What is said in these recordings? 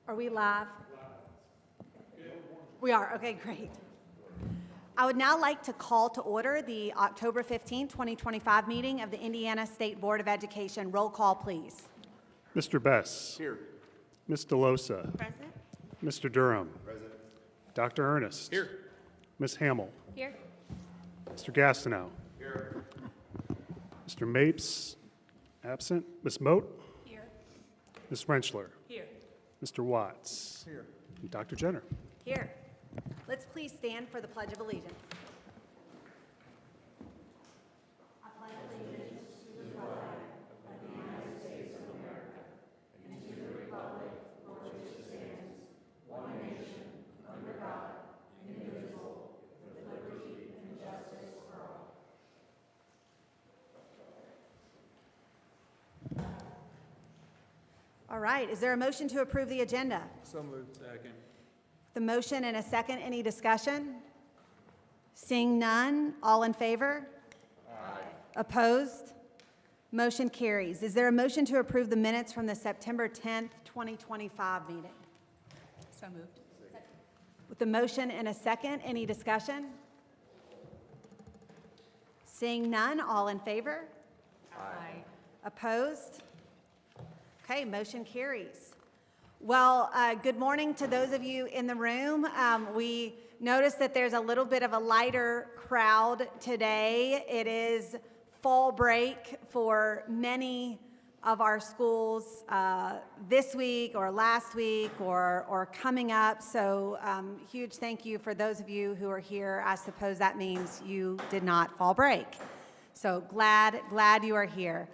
Are we live? We are, okay, great. I would now like to call to order the October 15, 2025 meeting of the Indiana State Board of Education. Roll call, please. Mr. Bess. Here. Ms. DeLosa. Present. Mr. Durham. Present. Dr. Ernest. Here. Ms. Hamill. Here. Mr. Gastineau. Here. Mr. Mapes, absent. Ms. Moat. Here. Ms. Rentschler. Here. Mr. Watts. Here. And Dr. Jenner. Here. Let's please stand for the Pledge of Allegiance. All right, is there a motion to approve the agenda? So moved. Second. The motion and a second, any discussion? Seeing none, all in favor? Aye. Opposed? Motion carries. Is there a motion to approve the minutes from the September 10th, 2025 meeting? So moved. With the motion and a second, any discussion? Seeing none, all in favor? Aye. Opposed? Okay, motion carries. Well, good morning to those of you in the room. We noticed that there's a little bit of a lighter crowd today. It is fall break for many of our schools this week or last week or coming up. So huge thank you for those of you who are here. I suppose that means you did not fall break. So glad you are here.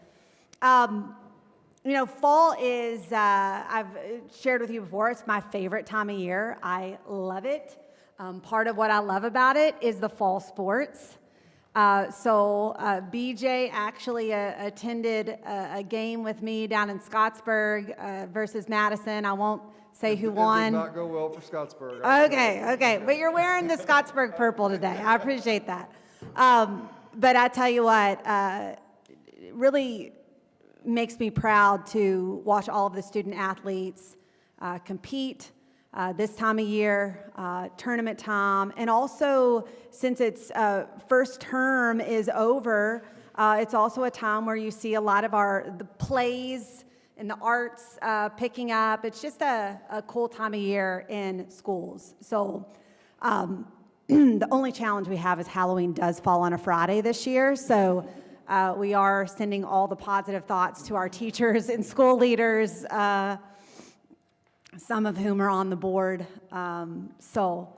You know, fall is, I've shared with you before, it's my favorite time of year. I love it. Part of what I love about it is the fall sports. BJ actually attended a game with me down in Scottsburg versus Madison. I won't say who won. It did not go well for Scottsburg. Okay. But you're wearing the Scottsburg purple today. I appreciate that. But I tell you what, really makes me proud to watch all of the student athletes compete this time of year, tournament time, and also since its first term is over, it's also a time where you see a lot of the plays and the arts picking up. It's just a cool time of year in schools. So the only challenge we have is Halloween does fall on a Friday this year, so we are sending all the positive thoughts to our teachers and school leaders, some of whom are on the board. So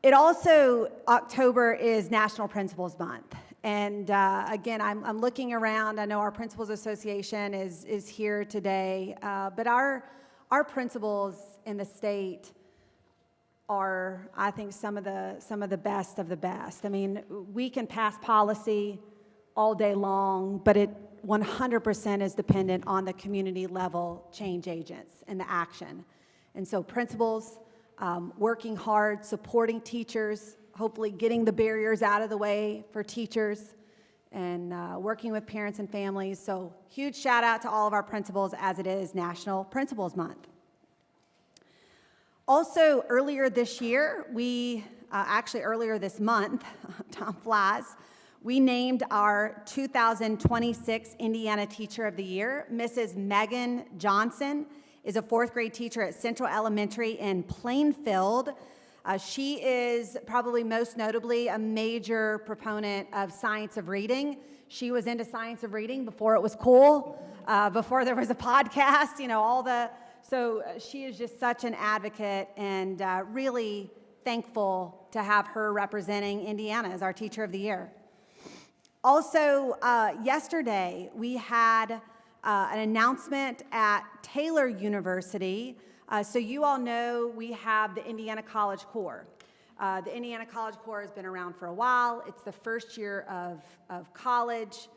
it also, October is National Principals Month. And again, I'm looking around. I know our Principals Association is here today, but our principals in the state are, I think, some of the best of the best. I mean, we can pass policy all day long, but it 100% is dependent on the community level change agents and the action. And so principals working hard, supporting teachers, hopefully getting the barriers out of the way for teachers, and working with parents and families. So huge shout out to all of our principals as it is National Principals Month. Also earlier this year, earlier this month, time flies, we named our 2026 Indiana Teacher of the Year. Mrs. Megan Johnson is a fourth grade teacher at Central Elementary in Plainfield. She is probably most notably a major proponent of science of reading. She was into science of reading before it was cool, before there was a podcast, so she is just such an advocate and really thankful to have her representing Indiana as our Teacher of the Year. Also, yesterday, we had an announcement at Taylor University. So you all know we have the Indiana College Corps. The Indiana College Corps has been around for a while. It's the first year of college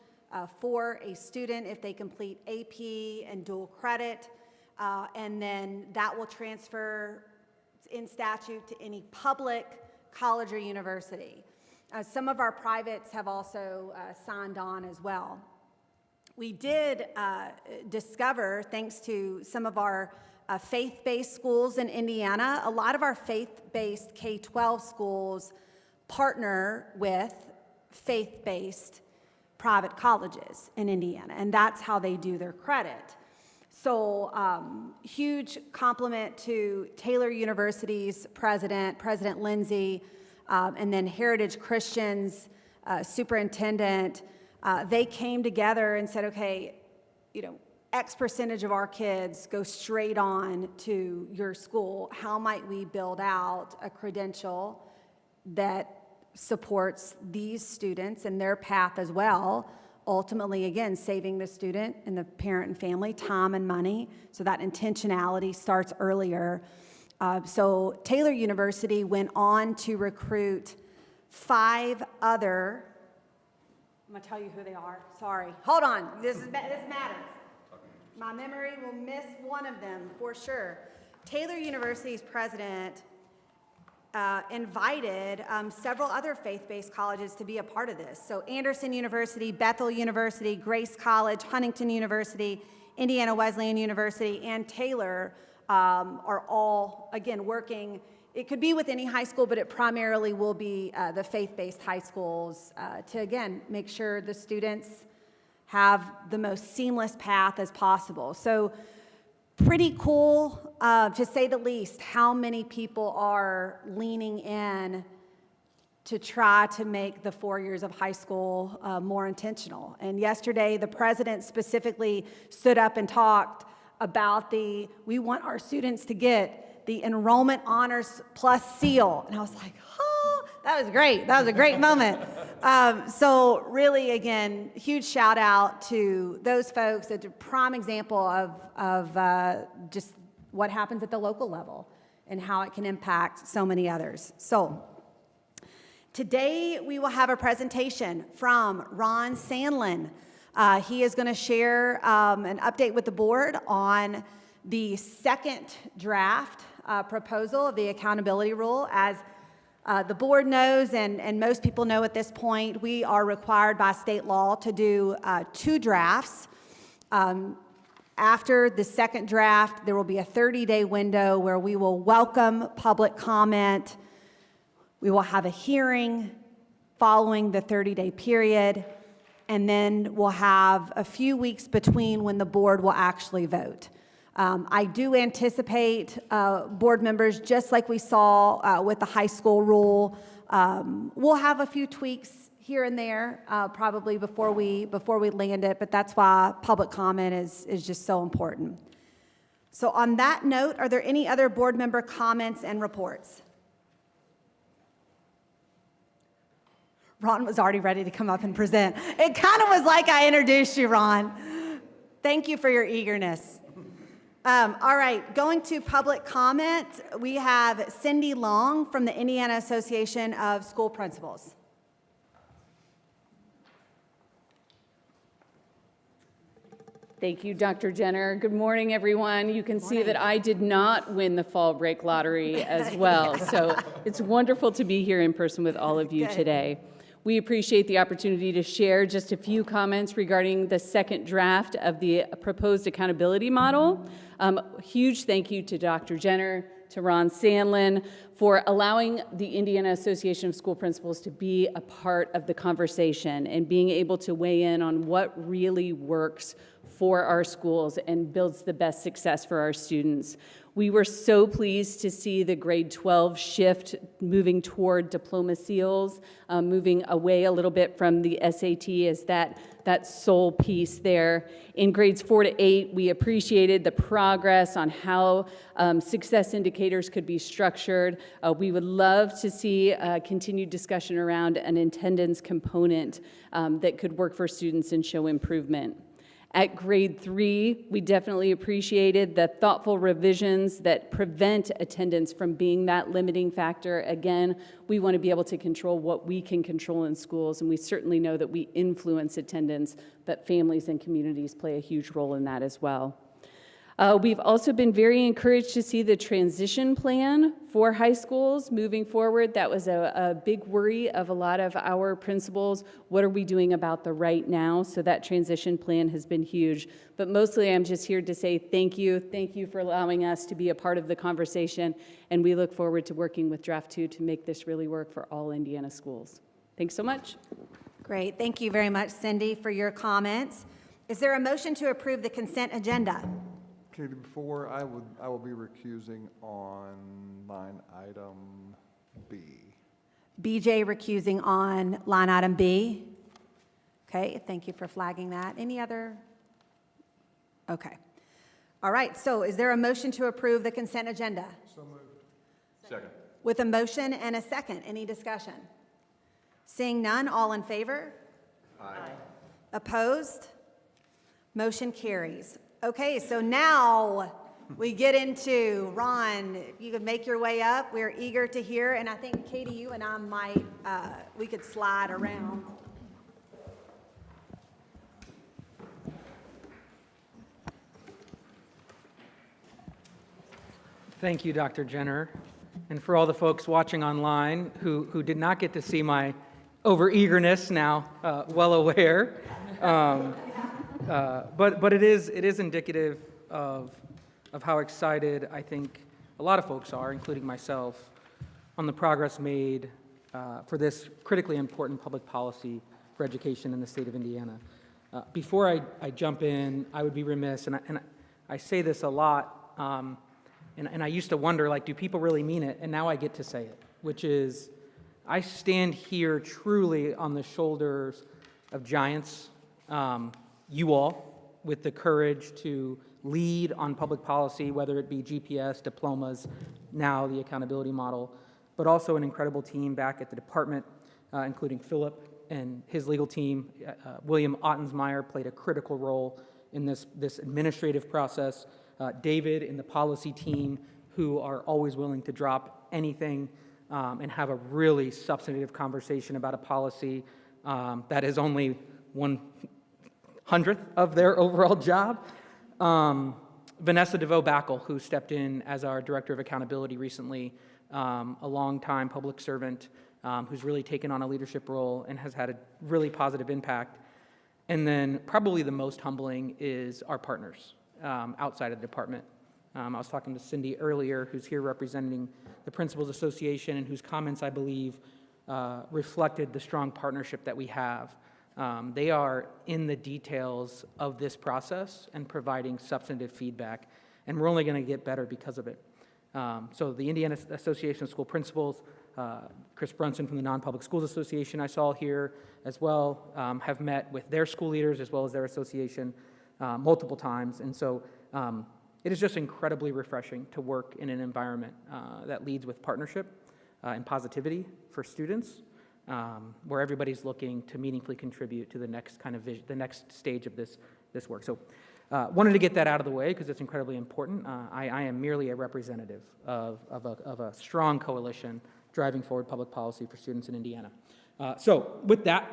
for a student if they complete AP and dual credit. And then that will transfer in statute to any public college or university. Some of our privates have also signed on as well. We did discover, thanks to some of our faith-based schools in Indiana. A lot of our faith-based K-12 schools partner with faith-based private colleges in Indiana, and that's how they do their credit. So huge compliment to Taylor University's president, President Lindsay, and then Heritage Christian's superintendent. They came together and said, okay, X percentage of our kids go straight on to your school. How might we build out a credential that supports these students and their path as well? Ultimately, again, saving the student and the parent and family time and money, so that intentionality starts earlier. So Taylor University went on to recruit 5 other, I'm gonna tell you who they are, sorry. Hold on, this matters. My memory will miss one of them for sure. Taylor University's president invited several other faith-based colleges to be a part of this. So Anderson University, Bethel University, Grace College, Huntington University, Indiana Wesleyan University, and Taylor are all, again, working. It could be with any high school, but it primarily will be the faith-based high schools to, again, make sure the students have the most seamless path as possible. So pretty cool, to say the least, how many people are leaning in to try to make the 4 years of high school more intentional. And yesterday, the president specifically stood up and talked about we want our students to get the Enrollment Honors Plus seal. And I was like, oh, that was great. That was a great moment. So really, again, huge shout out to those folks. It's a prime example of just what happens at the local level and how it can impact so many others. So today we will have a presentation from Ron Sandlin. He is going to share an update with the board on the second draft proposal of the accountability rule. As the board knows, and most people know at this point, we are required by state law to do 2 drafts. After the second draft, there will be a 30-day window where we will welcome public comment. We will have a hearing following the 30-day period, and then we'll have a few weeks between when the board will actually vote. I do anticipate board members, just like we saw with the high school rule, we'll have a few tweaks here and there, probably before we land it, but that's why public comment is just so important. So on that note, are there any other board member comments and reports? Ron was already ready to come up and present. It kind of was like I introduced you, Ron. Thank you for your eagerness. All right, going to public comment, we have Cindy Long from the Indiana Association of School Principals. Thank you, Dr. Jenner. Good morning, everyone. You can see that I did not win the fall break lottery as well, so it's wonderful to be here in person with all of you today. We appreciate the opportunity to share just a few comments regarding the second draft of the proposed accountability model. Huge thank you to Dr. Jenner, to Ron Sandlin, for allowing the Indiana Association of School Principals to be a part of the conversation and being able to weigh in on what really works for our schools and builds the best success for our students. We were so pleased to see the grade 12 shift moving toward diploma seals, moving away a little bit from the SAT as that sole piece there. In grades 4 to 8, we appreciated the progress on how success indicators could be structured. We would love to see continued discussion around an attendance component that could work for students and show improvement. At grade 3, we definitely appreciated the thoughtful revisions that prevent attendance from being that limiting factor. Again, we want to be able to control what we can control in schools, and we certainly know that we influence attendance, but families and communities play a huge role in that as well. We've also been very encouraged to see the transition plan for high schools moving forward. That was a big worry of a lot of our principals. What are we doing about the right now? So that transition plan has been huge. But mostly I'm just here to say thank you. Thank you for allowing us to be a part of the conversation. And we look forward to working with Draft 2 to make this really work for all Indiana schools. Thanks so much. Great. Thank you very much, Cindy, for your comments. Is there a motion to approve the consent agenda? Katie, before, I will be recusing on line item B. BJ recusing on line item B. Okay, thank you for flagging that. Any other? Okay. All right, so is there a motion to approve the consent agenda? So moved. Second. With a motion and a second, any discussion? Seeing none, all in favor? Aye. Opposed? Motion carries. Okay, so now we get into, Ron, if you could make your way up, we're eager to hear, and I think, Katie, you and I might, we could slide around. Thank you, Dr. Jenner. And for all the folks watching online who did not get to see my overeagerness, now well aware. But it is indicative of how excited I think a lot of folks are, including myself, on the progress made for this critically important public policy for education in the state of Indiana. Before I jump in, I would be remiss, and I say this a lot, and I used to wonder, like, do people really mean it? And now I get to say it, which is, I stand here truly on the shoulders of giants, you all, with the courage to lead on public policy, whether it be GPS, diplomas, now the accountability model, but also an incredible team back at the department, including Philip and his legal team. William Ottensmeyer played a critical role in this administrative process. David and the policy team, who are always willing to drop anything and have a really substantive conversation about a policy that is only 1/100th of their overall job. Vanessa DeVoe-Backel, who stepped in as our Director of Accountability recently, a longtime public servant who's really taken on a leadership role and has had a really positive impact. And then probably the most humbling is our partners outside of the department. I was talking to Cindy earlier, who's here representing the Principals Association, and whose comments, I believe, reflected the strong partnership that we have. They are in the details of this process and providing substantive feedback, and we're only going to get better because of it. So the Indiana Association of School Principals, Chris Brunson from the Non-Public Schools Association I saw here as well, have met with their school leaders as well as their association multiple times. And so it is just incredibly refreshing to work in an environment that leads with partnership and positivity for students, where everybody's looking to meaningfully contribute to the next kind of vision, the next stage of this work. So wanted to get that out of the way because it's incredibly important. I am merely a representative of a strong coalition driving forward public policy for students in Indiana. So with that,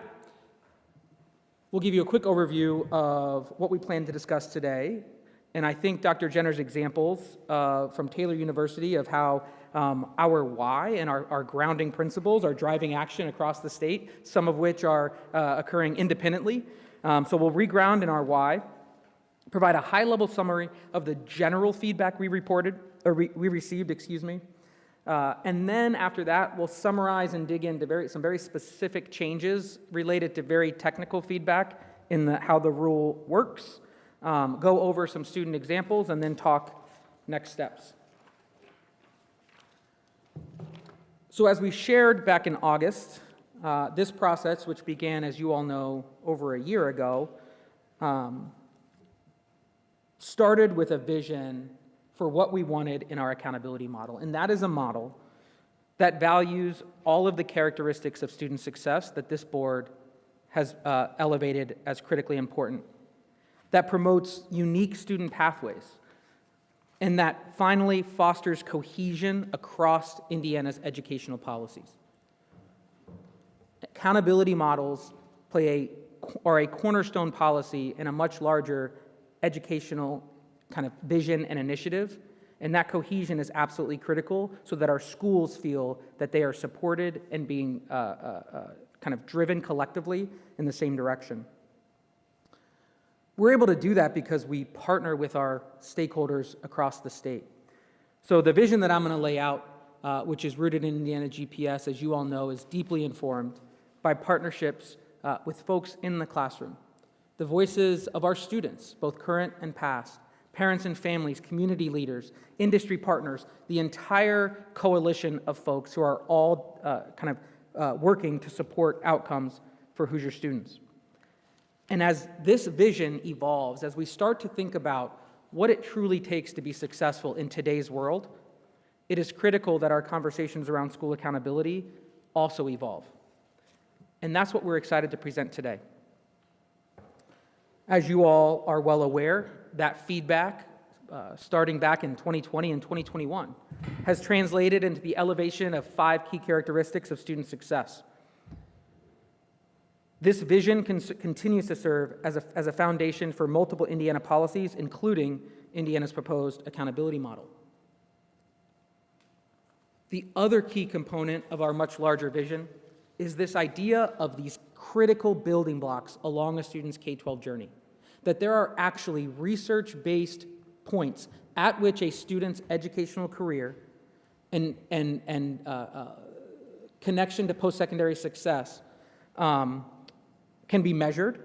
we'll give you a quick overview of what we plan to discuss today. And I think Dr. Jenner's examples from Taylor University of how our why and our grounding principles are driving action across the state, some of which are occurring independently. So we'll reground in our why, provide a high-level summary of the general feedback we received, and then after that, we'll summarize and dig into some very specific changes related to very technical feedback in how the rule works, go over some student examples, and then talk next steps. So as we shared back in August, this process, which began, as you all know, over a year ago, started with a vision for what we wanted in our accountability model. And that is a model that values all of the characteristics of student success that this board has elevated as critically important, that promotes unique student pathways, and that finally fosters cohesion across Indiana's educational policies. Accountability models are a cornerstone policy in a much larger educational kind of vision and initiative. And that cohesion is absolutely critical so that our schools feel that they are supported and being kind of driven collectively in the same direction. We're able to do that because we partner with our stakeholders across the state. So the vision that I'm going to lay out, which is rooted in Indiana GPS, as you all know, is deeply informed by partnerships with folks in the classroom, the voices of our students, both current and past, parents and families, community leaders, industry partners, the entire coalition of folks who are all working to support outcomes for Hoosier students. And as this vision evolves, as we start to think about what it truly takes to be successful in today's world, it is critical that our conversations around school accountability also evolve. And that's what we're excited to present today. As you all are well aware, that feedback, starting back in 2020 and 2021, has translated into the elevation of 5 key characteristics of student success. This vision continues to serve as a foundation for multiple Indiana policies, including Indiana's proposed accountability model. The other key component of our much larger vision is this idea of these critical building blocks along a student's K-12 journey, that there are actually research-based points at which a student's educational career and connection to post-secondary success can be measured.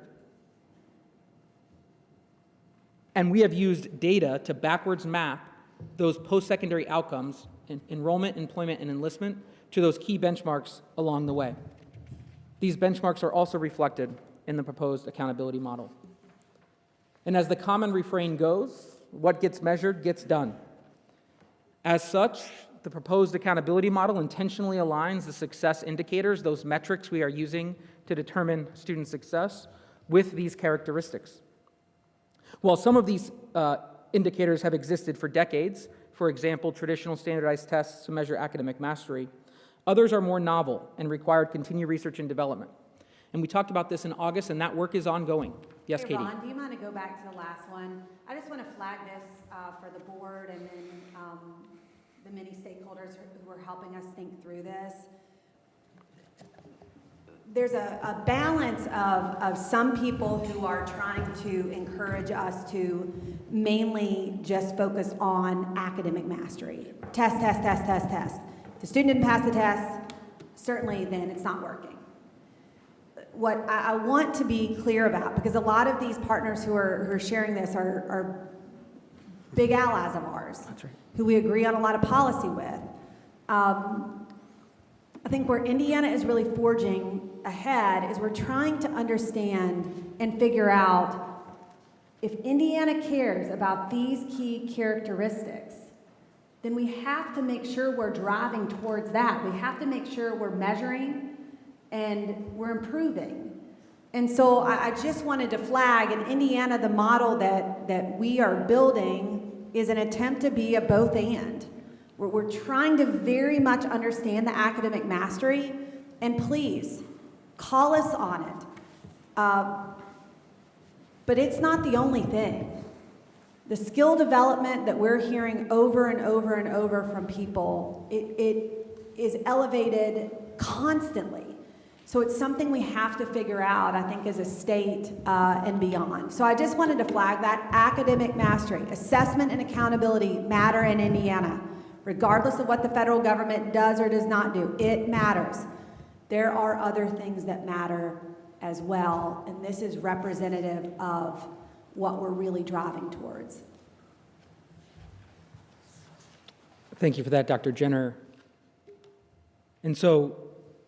And we have used data to backwards map those post-secondary outcomes, enrollment, employment, and enlistment, to those key benchmarks along the way. These benchmarks are also reflected in the proposed accountability model. And as the common refrain goes, what gets measured gets done. As such, the proposed accountability model intentionally aligns the success indicators, those metrics we are using to determine student success, with these characteristics. While some of these indicators have existed for decades, for example, traditional standardized tests to measure academic mastery, others are more novel and require continued research and development. And we talked about this in August, and that work is ongoing. Yes, Hey, Katie? Ron, do you mind to go back to the last one? I just want to flag this for the board and then the many stakeholders who are helping us think through this. There's a balance of some people who are trying to encourage us to mainly just focus on academic mastery. Test, test, test, test, test. If the student didn't pass the test, certainly then it's not working. What I want to be clear about, because a lot of these partners who are sharing this are big allies of ours, That's right. who we agree on a lot of policy with. I think where Indiana is really forging ahead is we're trying to understand and figure out if Indiana cares about these key characteristics, then we have to make sure we're driving towards that. We have to make sure we're measuring and we're improving. And so I just wanted to flag in Indiana, the model that we are building is an attempt to be a both and. We're trying to very much understand the academic mastery, and please, call us on it. But it's not the only thing. The skill development that we're hearing over and over and over from people, it is elevated constantly. So it's something we have to figure out, I think, as a state and beyond. So I just wanted to flag that academic mastery, assessment and accountability matter in Indiana. Regardless of what the federal government does or does not do, it matters. There are other things that matter as well, and this is representative of what we're really driving towards. Thank you for that, Dr. Jenner. And so,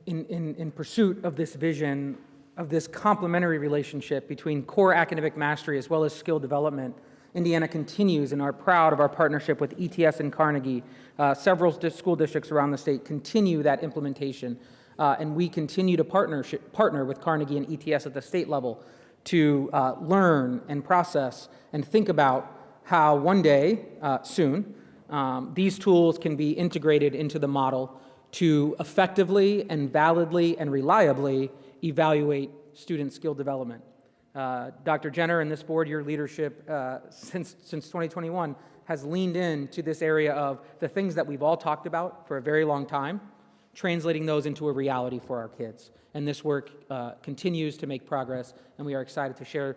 in pursuit of this vision, of this complementary relationship between core academic mastery as well as skill development, Indiana continues and are proud of our partnership with ETS and Carnegie. Several school districts around the state continue that implementation, and we continue to partner with Carnegie and ETS at the state level to learn and process and think about how one day, soon, these tools can be integrated into the model to effectively and validly and reliably evaluate student skill development. Dr. Jenner and this board, your leadership since 2021 has leaned into this area of the things that we've all talked about for a very long time, translating those into a reality for our kids. And this work continues to make progress, and we are excited to share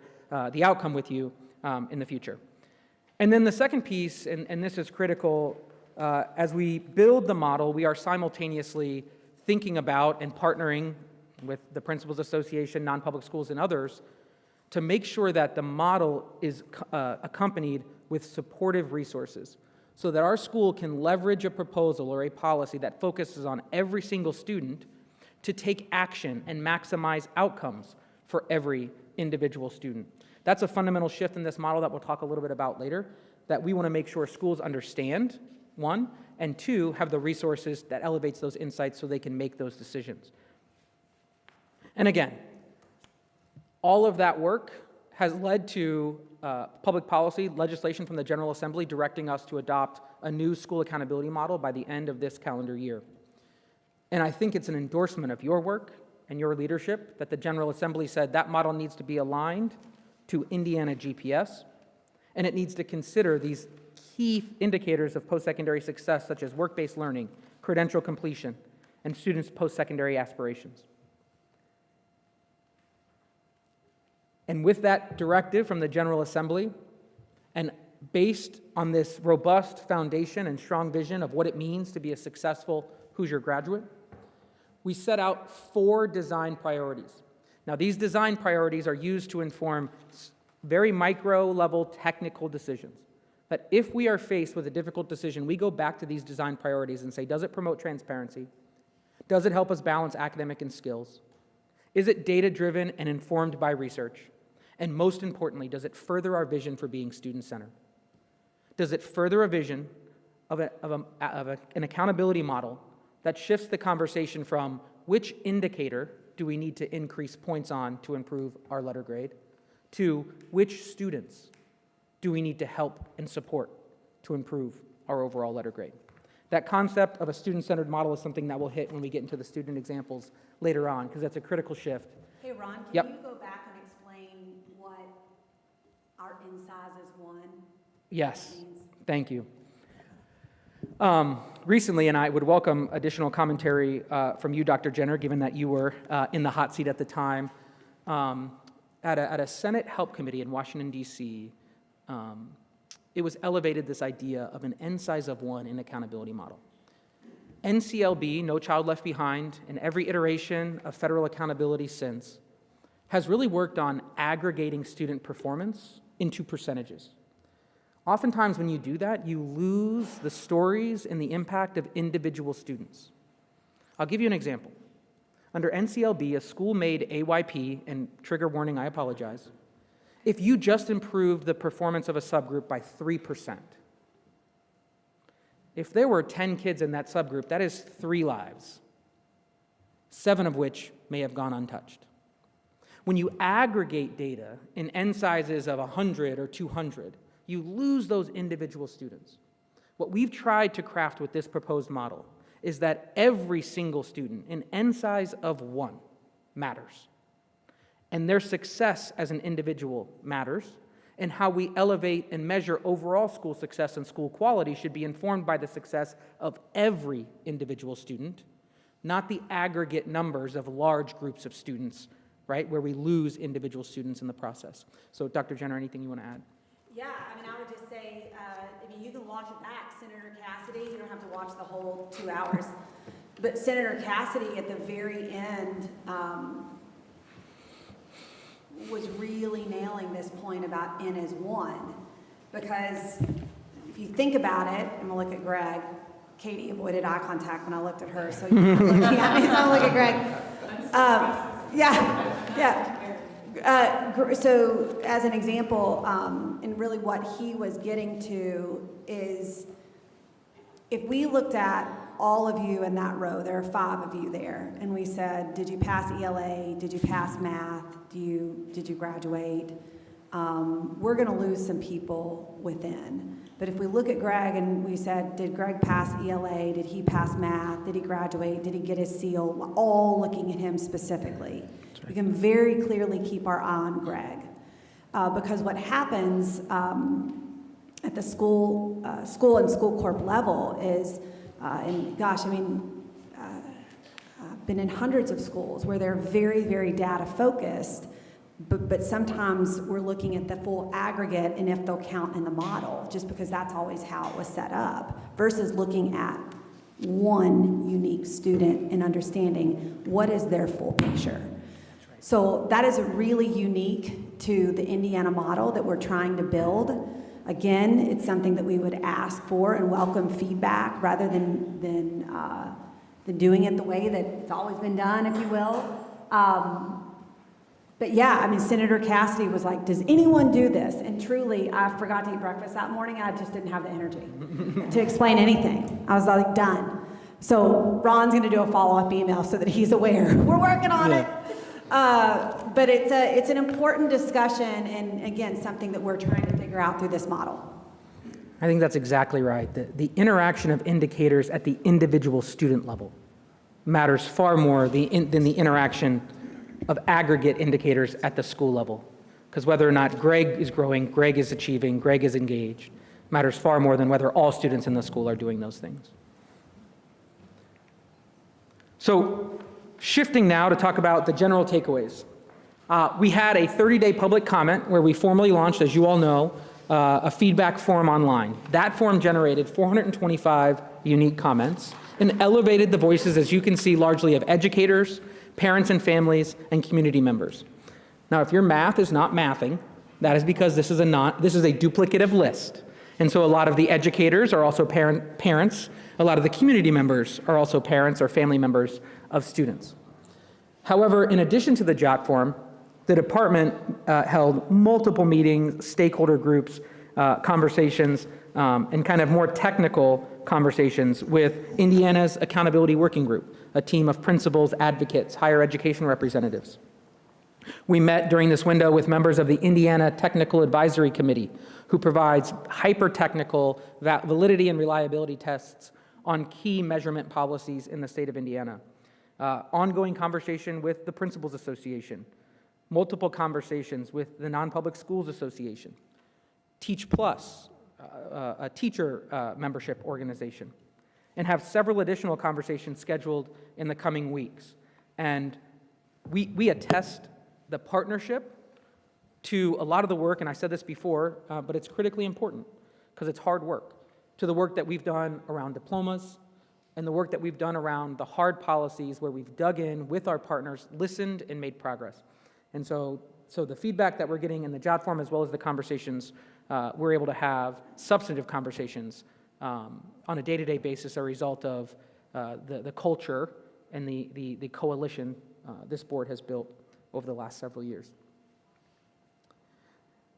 the outcome with you in the future. And then the second piece, and this is critical, as we build the model, we are simultaneously thinking about and partnering with the Principals Association, non-public schools, and others to make sure that the model is accompanied with supportive resources so that our school can leverage a proposal or a policy that focuses on every single student to take action and maximize outcomes for every individual student. That's a fundamental shift in this model that we'll talk a little bit about later, that we want to make sure schools understand, one, and two, have the resources that elevates those insights so they can make those decisions. And again, all of that work has led to public policy legislation from the General Assembly directing us to adopt a new school accountability model by the end of this calendar year. And I think it's an endorsement of your work and your leadership that the General Assembly said that model needs to be aligned to Indiana GPS, and it needs to consider these key indicators of post-secondary success such as work-based learning, credential completion, and students' post-secondary aspirations. And with that directive from the General Assembly, and based on this robust foundation and strong vision of what it means to be a successful Hoosier graduate, we set out 4 design priorities. Now, these design priorities are used to inform very micro-level technical decisions. That if we are faced with a difficult decision, we go back to these design priorities and say, does it promote transparency? Does it help us balance academic and skills? Is it data-driven and informed by research? And most importantly, does it further our vision for being student-centered? Does it further a vision of an accountability model that shifts the conversation from which indicator do we need to increase points on to improve our letter grade, to which students do we need to help and support to improve our overall letter grade? That concept of a student-centered model is something that we'll hit when we get into the student examples later on, because that's a critical shift. Hey, Ron, can Yep. you go back and explain what our in size is 1 Yes, means? thank you. Recently, and I would welcome additional commentary from you, Dr. Jenner, given that you were in the hot seat at the time, at a Senate Help Committee in Washington, D.C., it was elevated this idea of an N size of 1 in accountability model. NCLB, No Child Left Behind, and every iteration of federal accountability since, has really worked on aggregating student performance into percentages. Oftentimes when you do that, you lose the stories and the impact of individual students. I'll give you an example. Under NCLB, a school made AYP, and trigger warning, I apologize, if you just improved the performance of a subgroup by 3%. If there were 10 kids in that subgroup, that is 3 lives, 7 of which may have gone untouched. When you aggregate data in N sizes of 100 or 200, you lose those individual students. What we've tried to craft with this proposed model is that every single student, an N size of 1, matters. And their success as an individual matters, and how we elevate and measure overall school success and school quality should be informed by the success of every individual student, not the aggregate numbers of large groups of students, right, where we lose individual students in the process. So, Dr. Jenner, anything you want to add? Yeah, I mean, I would just say, you can watch it back. Senator Cassidy, you don't have to watch the whole 2 hours, but Senator Cassidy at the very end was really nailing this point about N as 1, because if you think about it, I'm gonna look at Greg. Katie avoided eye contact when I looked at her, so you're not looking at me, so I'll look at Greg. So as an example, and really what he was getting to is, if we looked at all of you in that row, there are 5 of you there, and we said, did you pass ELA? Did you pass math? Did you graduate? We're gonna lose some people within. But if we look at Greg and we said, did Greg pass ELA? Did he pass math? Did he graduate? Did he get his seal? All looking at him specifically. We can very clearly keep our eye on Greg. Because what happens at the school and school corp level is, and gosh, I mean, I've been in hundreds of schools where they're very, very data focused, but sometimes we're looking at the full aggregate and if they'll count in the model, just because that's always how it was set up, versus looking at one unique student and understanding what is their full picture. So that is really unique to the Indiana model that we're trying to build. Again, it's something that we would ask for and welcome feedback rather than doing it the way that it's always been done, if you will. But yeah, I mean, Senator Cassidy was like, does anyone do this? And truly, I forgot to eat breakfast that morning. I just didn't have the energy to explain anything. I was like, done. So Ron's going to do a follow-up email so that he's aware. We're working on it. But it's an important discussion, and again, something that we're trying to figure out through this model. I think that's exactly right. The interaction of indicators at the individual student level matters far more than the interaction of aggregate indicators at the school level. Because whether or not Greg is growing, Greg is achieving, Greg is engaged, matters far more than whether all students in the school are doing those things. So, shifting now to talk about the general takeaways. We had a 30-day public comment where we formally launched, as you all know, a feedback form online. That form generated 425 unique comments and elevated the voices, as you can see, largely of educators, parents and families, and community members. Now, if your math is not mathing, that is because this is a duplicative list. And so a lot of the educators are also parents. A lot of the community members are also parents or family members of students. However, in addition to the JOT form, the department held multiple meetings, stakeholder groups, conversations, and kind of more technical conversations with Indiana's Accountability Working Group, a team of principals, advocates, higher education representatives. We met during this window with members of the Indiana Technical Advisory Committee, who provides hyper-technical validity and reliability tests on key measurement policies in the state of Indiana. Ongoing conversation with the Principals Association, multiple conversations with the Non-Public Schools Association, Teach Plus, a teacher membership organization, and have several additional conversations scheduled in the coming weeks. And we attest the partnership to a lot of the work, and I said this before, but it's critically important because it's hard work, to the work that we've done around diplomas and the work that we've done around the hard policies where we've dug in with our partners, listened, and made progress. And so the feedback that we're getting in the JOT form, as well as the conversations, we're able to have substantive conversations on a day-to-day basis, a result of the culture and the coalition this board has built over the last several years.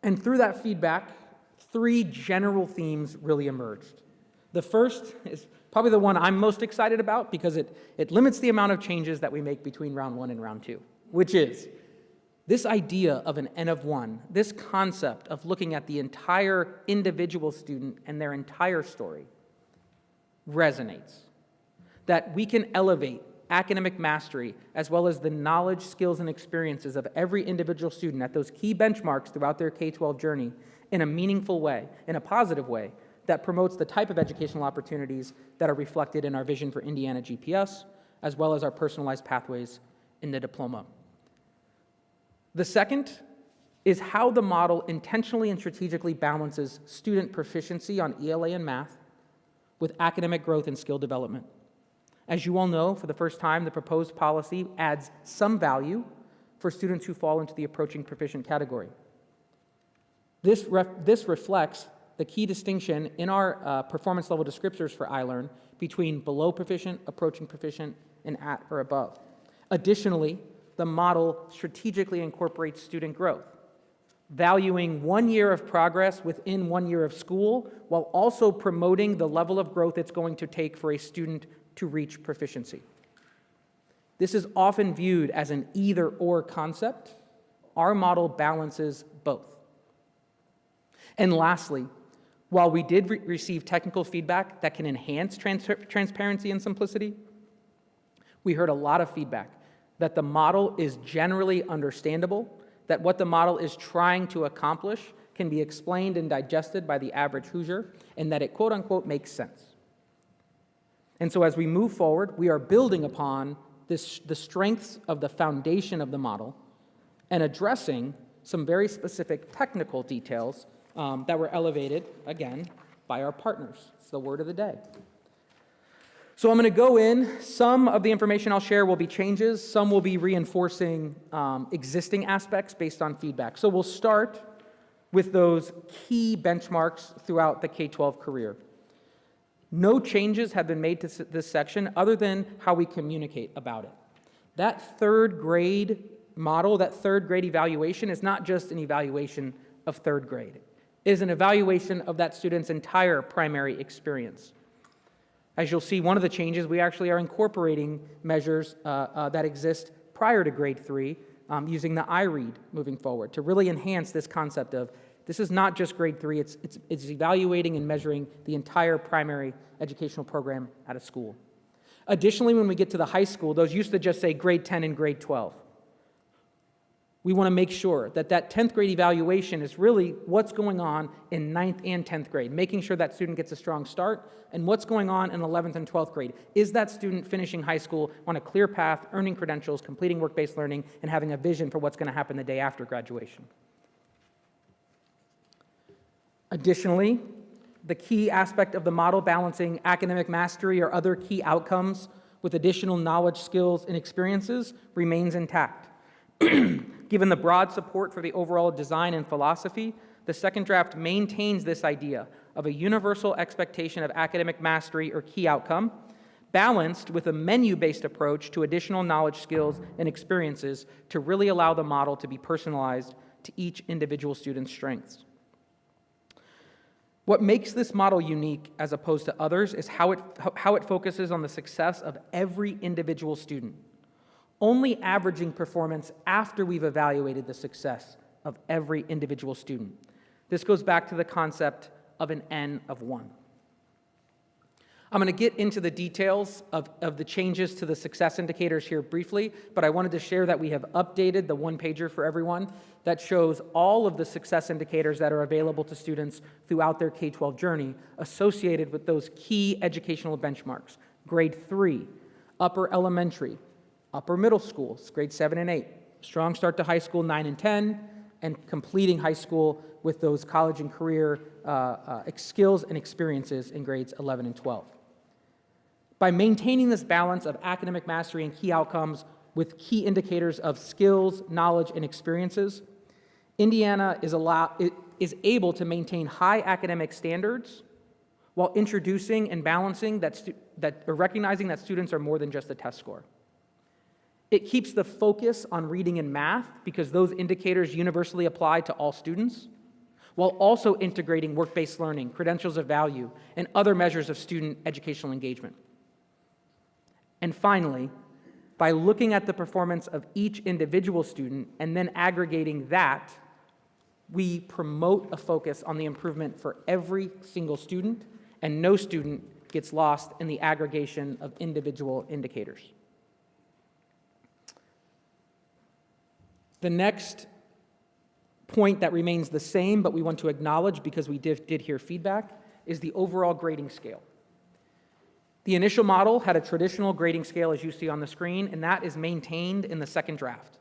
And through that feedback, 3 general themes really emerged. The first is probably the one I'm most excited about because it limits the amount of changes that we make between round 1 and round 2, which is this idea of an N of 1, this concept of looking at the entire individual student and their entire story resonates. That we can elevate academic mastery as well as the knowledge, skills, and experiences of every individual student at those key benchmarks throughout their K-12 journey in a meaningful way, in a positive way, that promotes the type of educational opportunities that are reflected in our vision for Indiana GPS, as well as our personalized pathways in the diploma. The second is how the model intentionally and strategically balances student proficiency on ELA and math with academic growth and skill development. As you all know, for the first time, the proposed policy adds some value for students who fall into the approaching proficient category. This reflects the key distinction in our performance level descriptors for iLearn between below proficient, approaching proficient, and at or above. Additionally, the model strategically incorporates student growth, valuing 1 year of progress within 1 year of school, while also promoting the level of growth it's going to take for a student to reach proficiency. This is often viewed as an either-or concept. Our model balances both. And lastly, while we did receive technical feedback that can enhance transparency and simplicity, we heard a lot of feedback that the model is generally understandable that what the model is trying to accomplish can be explained and digested by the average Hoosier, and that it quote unquote makes sense. And so as we move forward, we are building upon the strengths of the foundation of the model and addressing some very specific technical details that were elevated, again, by our partners. It's the word of the day. So I'm going to go in. Some of the information I'll share will be changes. Some will be reinforcing existing aspects based on feedback. So we'll start with those key benchmarks throughout the K-12 career. No changes have been made to this section other than how we communicate about it. That third grade model, that third grade evaluation is not just an evaluation of third grade. It is an evaluation of that student's entire primary experience. As you'll see, one of the changes, we actually are incorporating measures that exist prior to grade 3 using the iRead moving forward to really enhance this concept of this is not just grade 3, it's evaluating and measuring the entire primary educational program at a school. Additionally, when we get to the high school, those used to just say grade 10 and grade 12. We want to make sure that that 10th grade evaluation is really what's going on in 9th and 10th grade, making sure that student gets a strong start, and what's going on in 11th and 12th grade. Is that student finishing high school on a clear path, earning credentials, completing work-based learning, and having a vision for what's going to happen the day after graduation? Additionally, the key aspect of the model balancing academic mastery or other key outcomes with additional knowledge, skills, and experiences remains intact. Given the broad support for the overall design and philosophy, the second draft maintains this idea of a universal expectation of academic mastery or key outcome, balanced with a menu-based approach to additional knowledge, skills, and experiences to really allow the model to be personalized to each individual student's strengths. What makes this model unique as opposed to others is how it focuses on the success of every individual student, only averaging performance after we've evaluated the success of every individual student. This goes back to the concept of an N of 1. I'm going to get into the details of the changes to the success indicators here briefly, but I wanted to share that we have updated the one-pager for everyone that shows all of the success indicators that are available to students throughout their K-12 journey associated with those key educational benchmarks. Grade 3, upper elementary, upper middle schools, grade 7 and 8, strong start to high school 9 and 10, and completing high school with those college and career skills and experiences in grades 11 and 12. By maintaining this balance of academic mastery and key outcomes with key indicators of skills, knowledge, and experiences, Indiana is able to maintain high academic standards while introducing and balancing or recognizing that students are more than just a test score. It keeps the focus on reading and math because those indicators universally apply to all students, while also integrating work-based learning, credentials of value, and other measures of student educational engagement. And finally, by looking at the performance of each individual student and then aggregating that, we promote a focus on the improvement for every single student, and no student gets lost in the aggregation of individual indicators. The next point that remains the same, but we want to acknowledge because we did hear feedback, is the overall grading scale. The initial model had a traditional grading scale, as you see on the screen, and that is maintained in the second draft.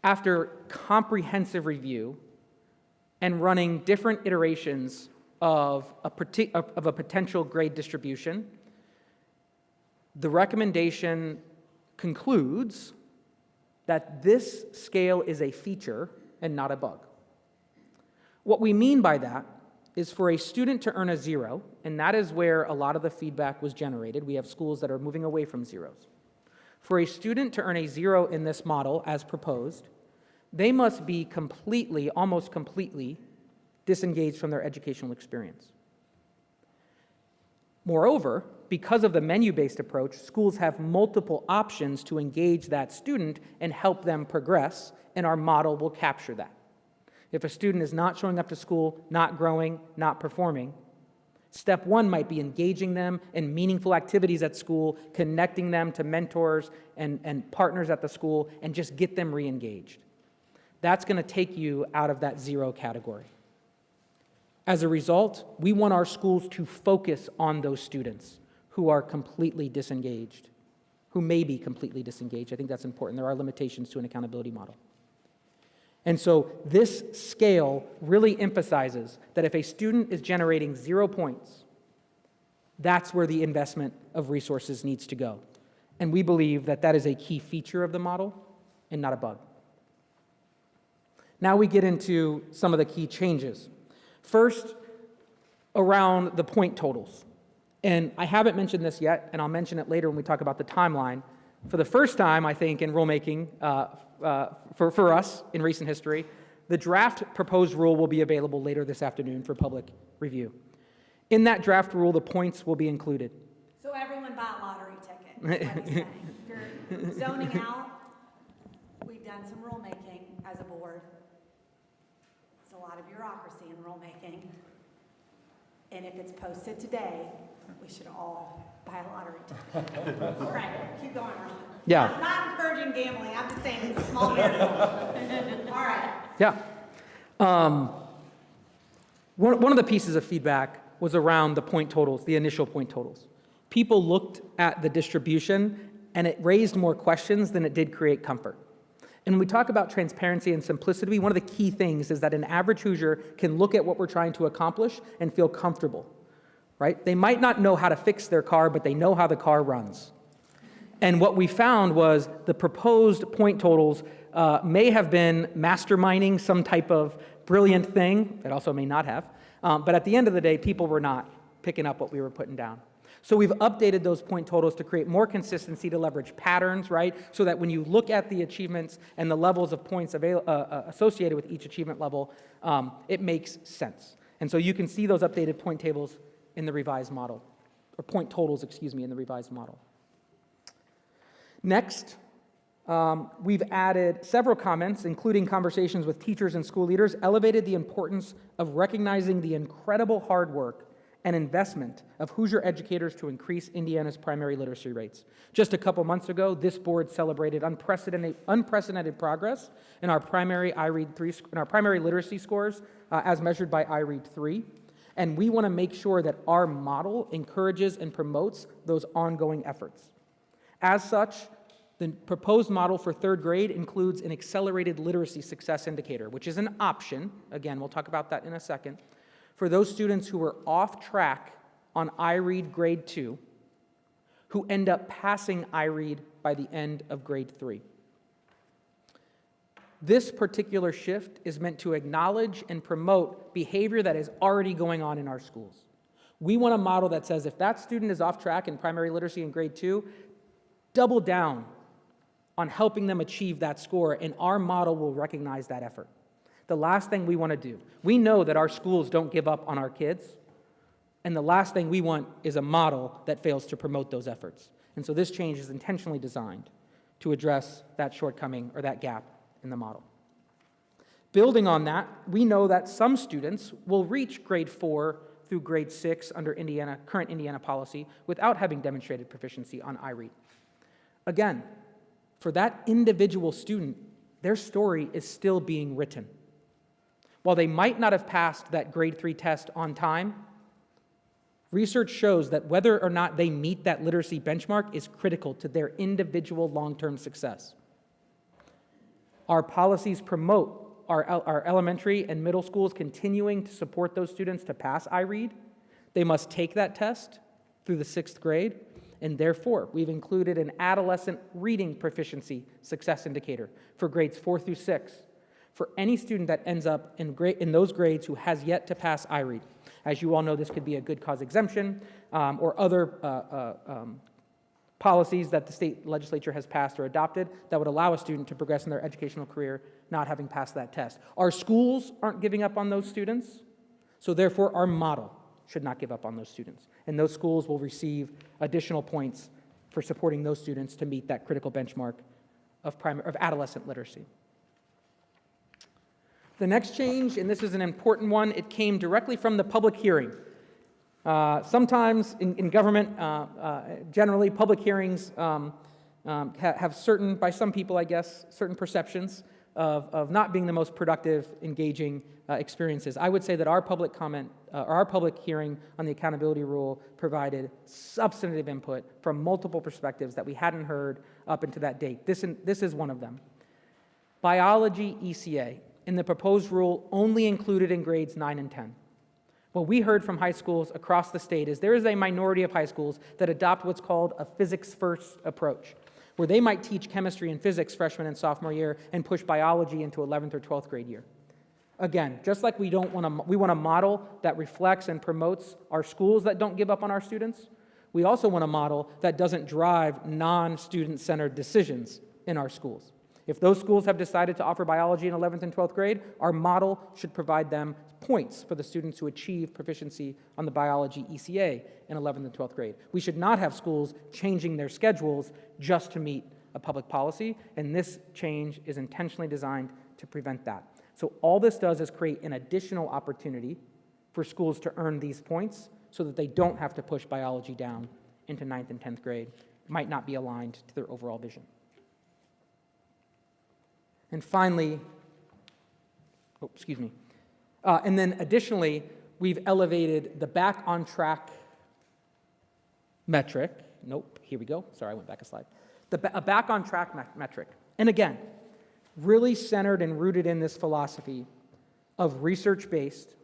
After comprehensive review and running different iterations of a potential grade distribution, the recommendation concludes that this scale is a feature and not a bug. What we mean by that is for a student to earn a 0, and that is where a lot of the feedback was generated. We have schools that are moving away from zeros. For a student to earn a 0 in this model, as proposed, they must be completely, almost completely, disengaged from their educational experience. Moreover, because of the menu-based approach, schools have multiple options to engage that student and help them progress, and our model will capture that. If a student is not showing up to school, not growing, not performing, step 1 might be engaging them in meaningful activities at school, connecting them to mentors and partners at the school, and just get them re-engaged. that's going to take you out of that 0 category. As a result, we want our schools to focus on those students who are completely disengaged, who may be completely disengaged. I think that's important. There are limitations to an accountability model. And so this scale really emphasizes that if a student is generating 0 points, that's where the investment of resources needs to go. And we believe that that is a key feature of the model and not a bug. Now we get into some of the key changes. First, around the point totals. And I haven't mentioned this yet, and I'll mention it later when we talk about the timeline. For the first time, I think, in rulemaking for us in recent history, the draft proposed rule will be available later this afternoon for public review. In that draft rule, the points will be included. So everyone buy a lottery ticket, is what he's saying. If you're zoning out, we've done some rulemaking as a board. It's a lot of bureaucracy in rulemaking. And if it's posted today, we should all buy a lottery ticket. All right, keep going, Ron. Yeah. I'm not encouraging gambling, I'm just saying it's a small miracle. All right. Yeah. One of the pieces of feedback was around the point totals, the initial point totals. People looked at the distribution, and it raised more questions than it did create comfort. And when we talk about transparency and simplicity, one of the key things is that an average Hoosier can look at what we're trying to accomplish and feel comfortable, right? They might not know how to fix their car, but they know how the car runs. And what we found was the proposed point totals may have been masterminding some type of brilliant thing. It also may not have. But at the end of the day, people were not picking up what we were putting down. So we've updated those point totals to create more consistency, to leverage patterns, right? So that when you look at the achievements and the levels of points associated with each achievement level, it makes sense. And so you can see those updated point tables in the revised model, or point totals, excuse me, in the revised model. Next, we've added several comments, including conversations with teachers and school leaders, elevated the importance of recognizing the incredible hard work and investment of Hoosier educators to increase Indiana's primary literacy rates. Just a couple months ago, this board celebrated unprecedented progress in our primary literacy scores as measured by iRead 3. And we want to make sure that our model encourages and promotes those ongoing efforts. As such, the proposed model for 3rd grade includes an accelerated literacy success indicator, which is an option. Again, we'll talk about that in a second. For those students who are off track on iRead grade 2, who end up passing iRead by the end of grade 3. This particular shift is meant to acknowledge and promote behavior that is already going on in our schools. We want a model that says if that student is off track in primary literacy in grade 2, double down on helping them achieve that score, and our model will recognize that effort. The last thing we want to do, we know that our schools don't give up on our kids, and the last thing we want is a model that fails to promote those efforts. And so this change is intentionally designed to address that shortcoming or that gap in the model. Building on that, we know that some students will reach grade 4 through grade 6 under current Indiana policy without having demonstrated proficiency on iRead. Again, for that individual student, their story is still being written. While they might not have passed that grade 3 test on time, research shows that whether or not they meet that literacy benchmark is critical to their individual long-term success. Our policies promote our elementary and middle schools continuing to support those students to pass iRead. They must take that test through the 6th grade, and therefore, we've included an adolescent reading proficiency success indicator for grades 4 through 6 for any student that ends up in those grades who has yet to pass iRead. As you all know, this could be a good cause exemption or other policies that the state legislature has passed or adopted that would allow a student to progress in their educational career not having passed that test. Our schools aren't giving up on those students, so therefore our model should not give up on those students. And those schools will receive additional points for supporting those students to meet that critical benchmark of adolescent literacy. The next change, and this is an important one, it came directly from the public hearing. Sometimes in government, generally public hearings have certain, by some people I guess, certain perceptions of not being the most productive, engaging experiences. I would say that our public comment, or our public hearing on the accountability rule provided substantive input from multiple perspectives that we hadn't heard up until that date. This is one of them. Biology ECA in the proposed rule only included in grades 9 and 10. What we heard from high schools across the state is there is a minority of high schools that adopt what's called a physics-first approach, where they might teach chemistry and physics freshman and sophomore year and push biology into 11th or 12th grade year. Again, just like we want a model that reflects and promotes our schools that don't give up on our students, we also want a model that doesn't drive non-student-centered decisions in our schools. If those schools have decided to offer biology in 11th and 12th grade, our model should provide them points for the students who achieve proficiency on the biology ECA in 11th and 12th grade. We should not have schools changing their schedules just to meet a public policy, and this change is intentionally designed to prevent that. So all this does is create an additional opportunity for schools to earn these points so that they don't have to push biology down into 9th and 10th grade. It might not be aligned to their overall vision. And finally, and then additionally, we've elevated the back on track metric. Nope, here we go. Sorry, I went back a slide. A back on track metric. And again, really centered and rooted in this philosophy of research-based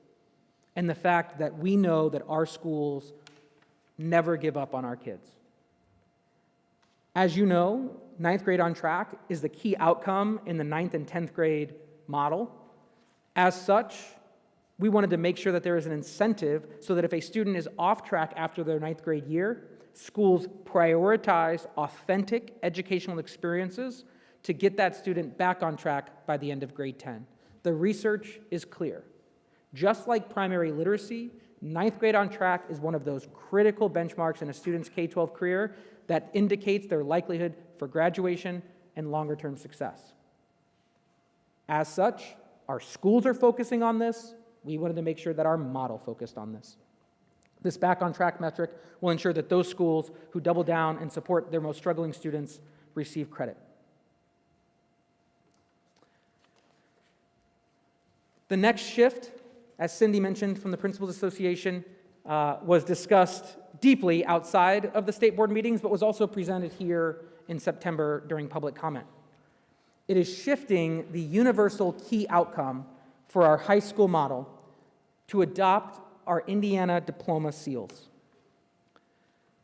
and the fact that we know that our schools never give up on our kids. As you know, 9th grade on track is the key outcome in the 9th and 10th grade model. As such, we wanted to make sure that there is an incentive so that if a student is off track after their 9th grade year, schools prioritize authentic educational experiences to get that student back on track by the end of grade 10. The research is clear. Just like primary literacy, 9th grade on track is one of those critical benchmarks in a student's K-12 career that indicates their likelihood for graduation and longer-term success. As such, our schools are focusing on this. We wanted to make sure that our model focused on this. This back on track metric will ensure that those schools who double down and support their most struggling students receive credit. The next shift, as Cindy mentioned from the Principals Association, was discussed deeply outside of the state board meetings, but was also presented here in September during public comment. It is shifting the universal key outcome for our high school model to adopt our Indiana diploma seals.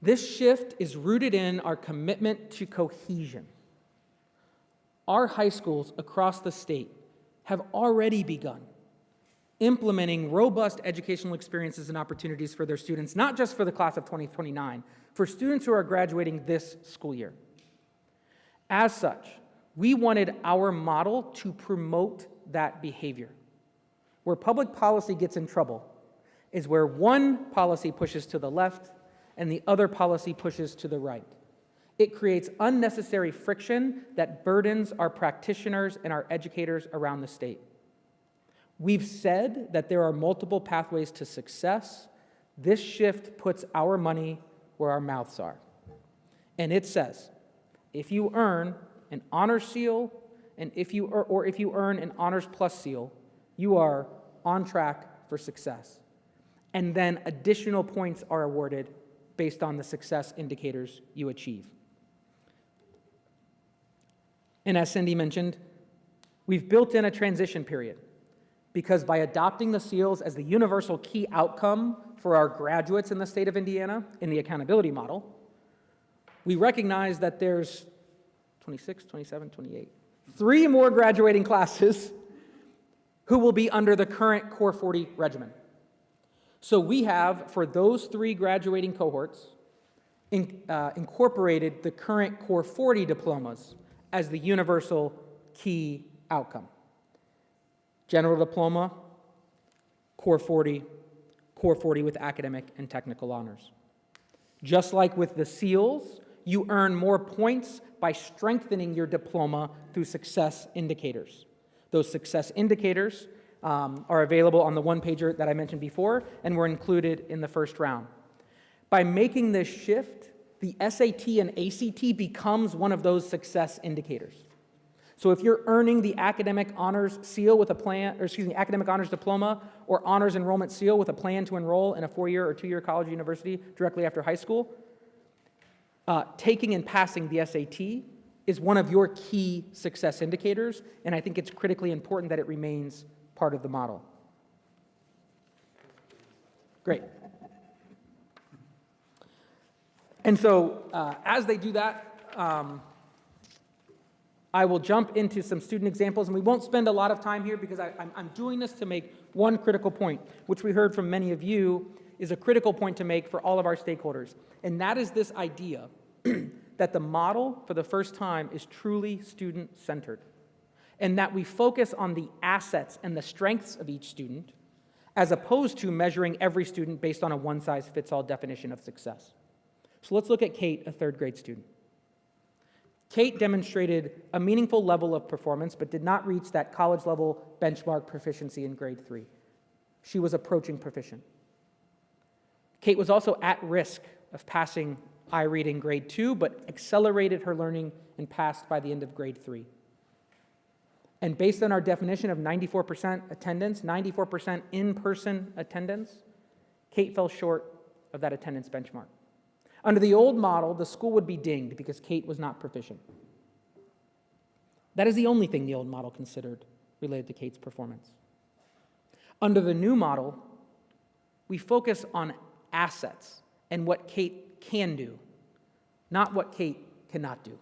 This shift is rooted in our commitment to cohesion. Our high schools across the state have already begun implementing robust educational experiences and opportunities for their students, not just for the class of 2029, for students who are graduating this school year. As such, we wanted our model to promote that behavior. Where public policy gets in trouble is where one policy pushes to the left and the other policy pushes to the right. It creates unnecessary friction that burdens our practitioners and our educators around the state. We've said that there are multiple pathways to success. This shift puts our money where our mouths are. And it says, if you earn an honor seal, and if you earn an honors plus seal, you are on track for success. And then additional points are awarded based on the success indicators you achieve. And as Cindy mentioned, we've built in a transition period because by adopting the seals as the universal key outcome for our graduates in the state of Indiana in the accountability model, we recognize that there's 26, 27, 28, 3 more graduating classes who will be under the current Core 40 regimen. So we have, for those 3 graduating cohorts, incorporated the current Core 40 diplomas as the universal key outcome. General diploma, Core 40 with academic and technical honors. Just like with the seals, you earn more points by strengthening your diploma through success indicators. Those success indicators are available on the one-pager that I mentioned before and were included in the first round. By making this shift, the SAT and ACT becomes one of those success indicators. So if you're earning the academic honors seal with a plan, or excuse me, academic honors diploma or honors enrollment seal with a plan to enroll in a 4-year or 2-year college or university directly after high school, taking and passing the SAT is one of your key success indicators, and I think it's critically important that it remains part of the model. Great. And so as they do that, I will jump into some student examples, and we won't spend a lot of time here because I'm doing this to make one critical point, which we heard from many of you is a critical point to make for all of our stakeholders, and that is this idea that the model for the first time is truly student-centered, and that we focus on the assets and the strengths of each student as opposed to measuring every student based on a one-size-fits-all definition of success. So let's look at Kate, a 3rd grade student. Kate demonstrated a meaningful level of performance, but did not reach that college-level benchmark proficiency in grade 3. She was approaching proficient. Kate was also at risk of passing iRead in grade 2, but accelerated her learning and passed by the end of grade 3. And based on our definition of 94% attendance, 94% in-person attendance, Kate fell short of that attendance benchmark. Under the old model, the school would be dinged because Kate was not proficient. That is the only thing the old model considered related to Kate's performance. Under the new model, we focus on assets and what Kate can do, not what Kate cannot do.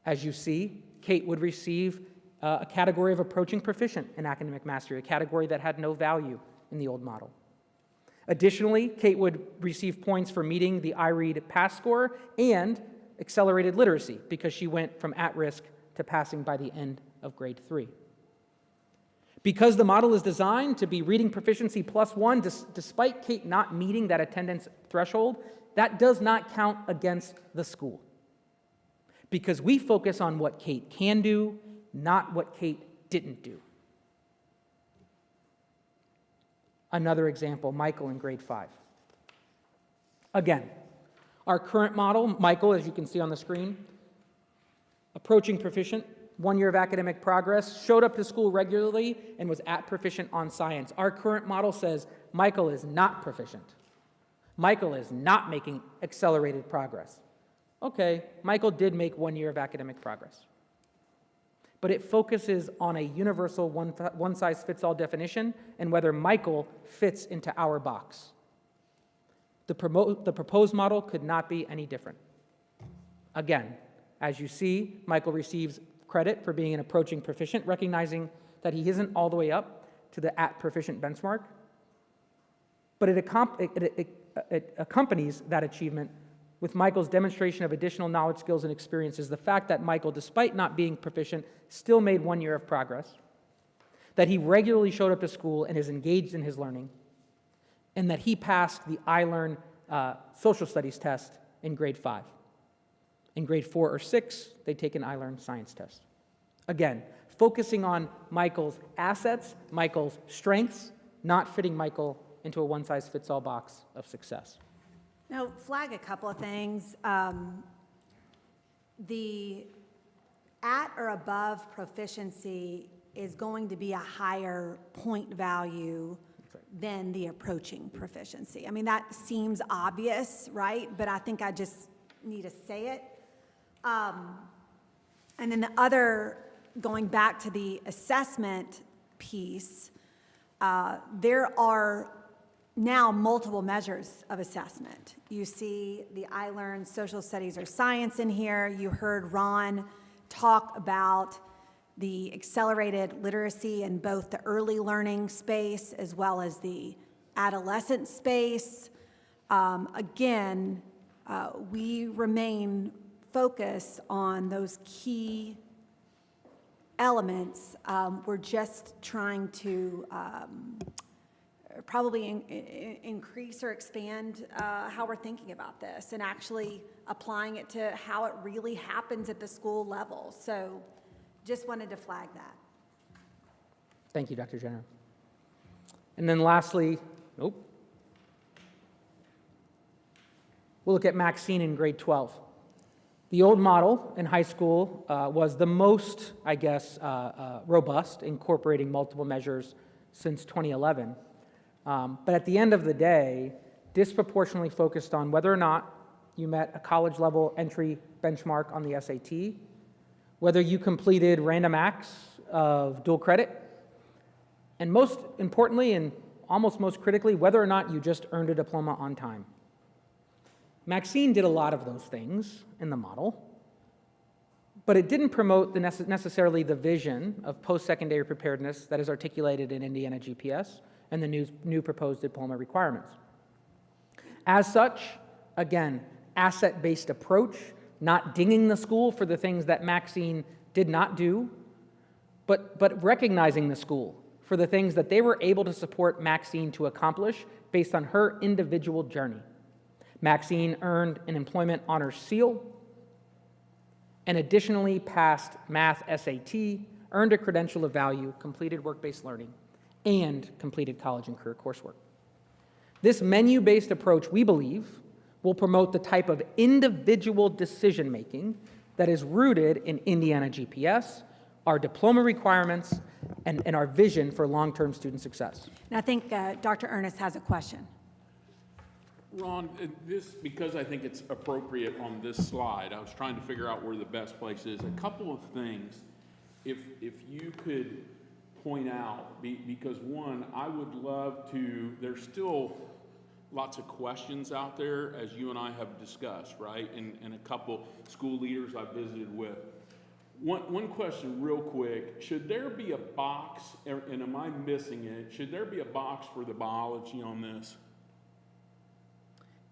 As you see, Kate would receive a category of approaching proficient in academic mastery, a category that had no value in the old model. Additionally, Kate would receive points for meeting the iRead pass score and accelerated literacy because she went from at-risk to passing by the end of grade 3. Because the model is designed to be reading proficiency +1, despite Kate not meeting that attendance threshold, that does not count against the school. Because we focus on what Kate can do, not what Kate didn't do. Another example, Michael in grade 5. Again, our current model, Michael, as you can see on the screen, approaching proficient, 1 year of academic progress, showed up to school regularly, and was at proficient on science. Our current model says Michael is not proficient. Michael is not making accelerated progress. Okay, Michael did make 1 year of academic progress. But it focuses on a universal one-size-fits-all definition and whether Michael fits into our box. The proposed model could not be any different. Again, as you see, Michael receives credit for being an approaching proficient, recognizing that he isn't all the way up to the at-proficient benchmark, but it accompanies that achievement with Michael's demonstration of additional knowledge, skills, and experiences, the fact that Michael, despite not being proficient, still made 1 year of progress, that he regularly showed up to school and is engaged in his learning, and that he passed the iLearn social studies test in grade 5. In grade 4 or 6, they take an iLearn science test. Again, focusing on Michael's assets, Michael's strengths, not fitting Michael into a one-size-fits-all box of success. Now, flag a couple of things. The at or above proficiency is going to be a higher point value than the approaching proficiency. I mean, that seems obvious, right? But I think I just need to say it. And then the other, going back to the assessment piece, there are now multiple measures of assessment. You see the iLearn social studies or science in here. You heard Ron talk about the accelerated literacy in both the early learning space as well as the adolescent space. Again, we remain focused on those key elements. We're just trying to probably increase or expand how we're thinking about this and actually applying it to how it really happens at the school level. So just wanted to flag that. Thank you, Dr. Jenner. And then lastly, we'll look at Maxine in grade 12. The old model in high school was the most, I guess, robust, incorporating multiple measures since 2011. But at the end of the day, disproportionately focused on whether or not you met a college-level entry benchmark on the SAT, whether you completed random acts of dual credit, and most importantly, and almost most critically, whether or not you just earned a diploma on time. Maxine did a lot of those things in the model, but it didn't promote necessarily the vision of post-secondary preparedness that is articulated in Indiana GPS and the new proposed diploma requirements. As such, again, asset-based approach, not dinging the school for the things that Maxine did not do, but recognizing the school for the things that they were able to support Maxine to accomplish based on her individual journey. Maxine earned an employment honors seal and additionally passed math SAT, earned a credential of value, completed work-based learning, and completed college and career coursework. This menu-based approach, we believe, will promote the type of individual decision-making that is rooted in Indiana GPS, our diploma requirements, and our vision for long-term student success. And I think Dr. Ernest has a question. Ron, because I think it's appropriate on this slide, I was trying to figure out where the best place is. A couple of things, if you could point out, because one, I would love to, there's still lots of questions out there, as you and I have discussed, right? And a couple school leaders I've visited with. One question real quick, should there be a box, and am I missing it, should there be a box for the biology on this?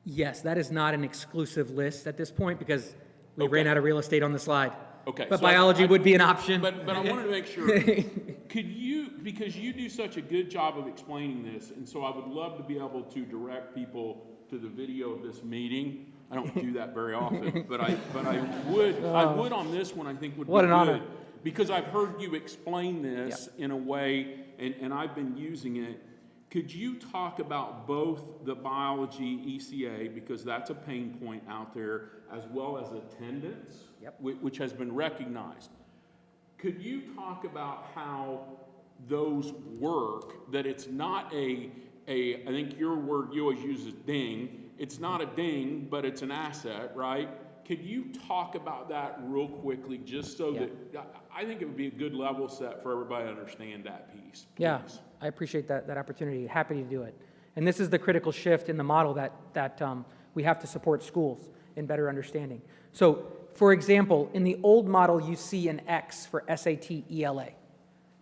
Yes, that is not an exclusive list at this point because we Okay. ran out of real estate on the slide. Okay. But so biology would be an option. But I wanted to make sure, could you, because you do such a good job of explaining this, and so I would love to be able to direct people to the video of this meeting. I don't do that very often, but I would on this one, I think would be What an good. honor. Because I've heard you explain this in a way, and I've been using it. Could you talk about both the biology ECA, because that's a pain point out there, as well as attendance, which has been recognized? Could you talk about how those work, that it's not I think your word you always use is ding, it's not a ding, but it's an asset, right? Could you talk about that real quickly, just so that, I think it would be a good level set for everybody to understand that piece, please. Yeah, I appreciate that opportunity. Happy to do it. And this is the critical shift in the model that we have to support schools in better understanding. So, for example, in the old model, you see an X for SAT ELA.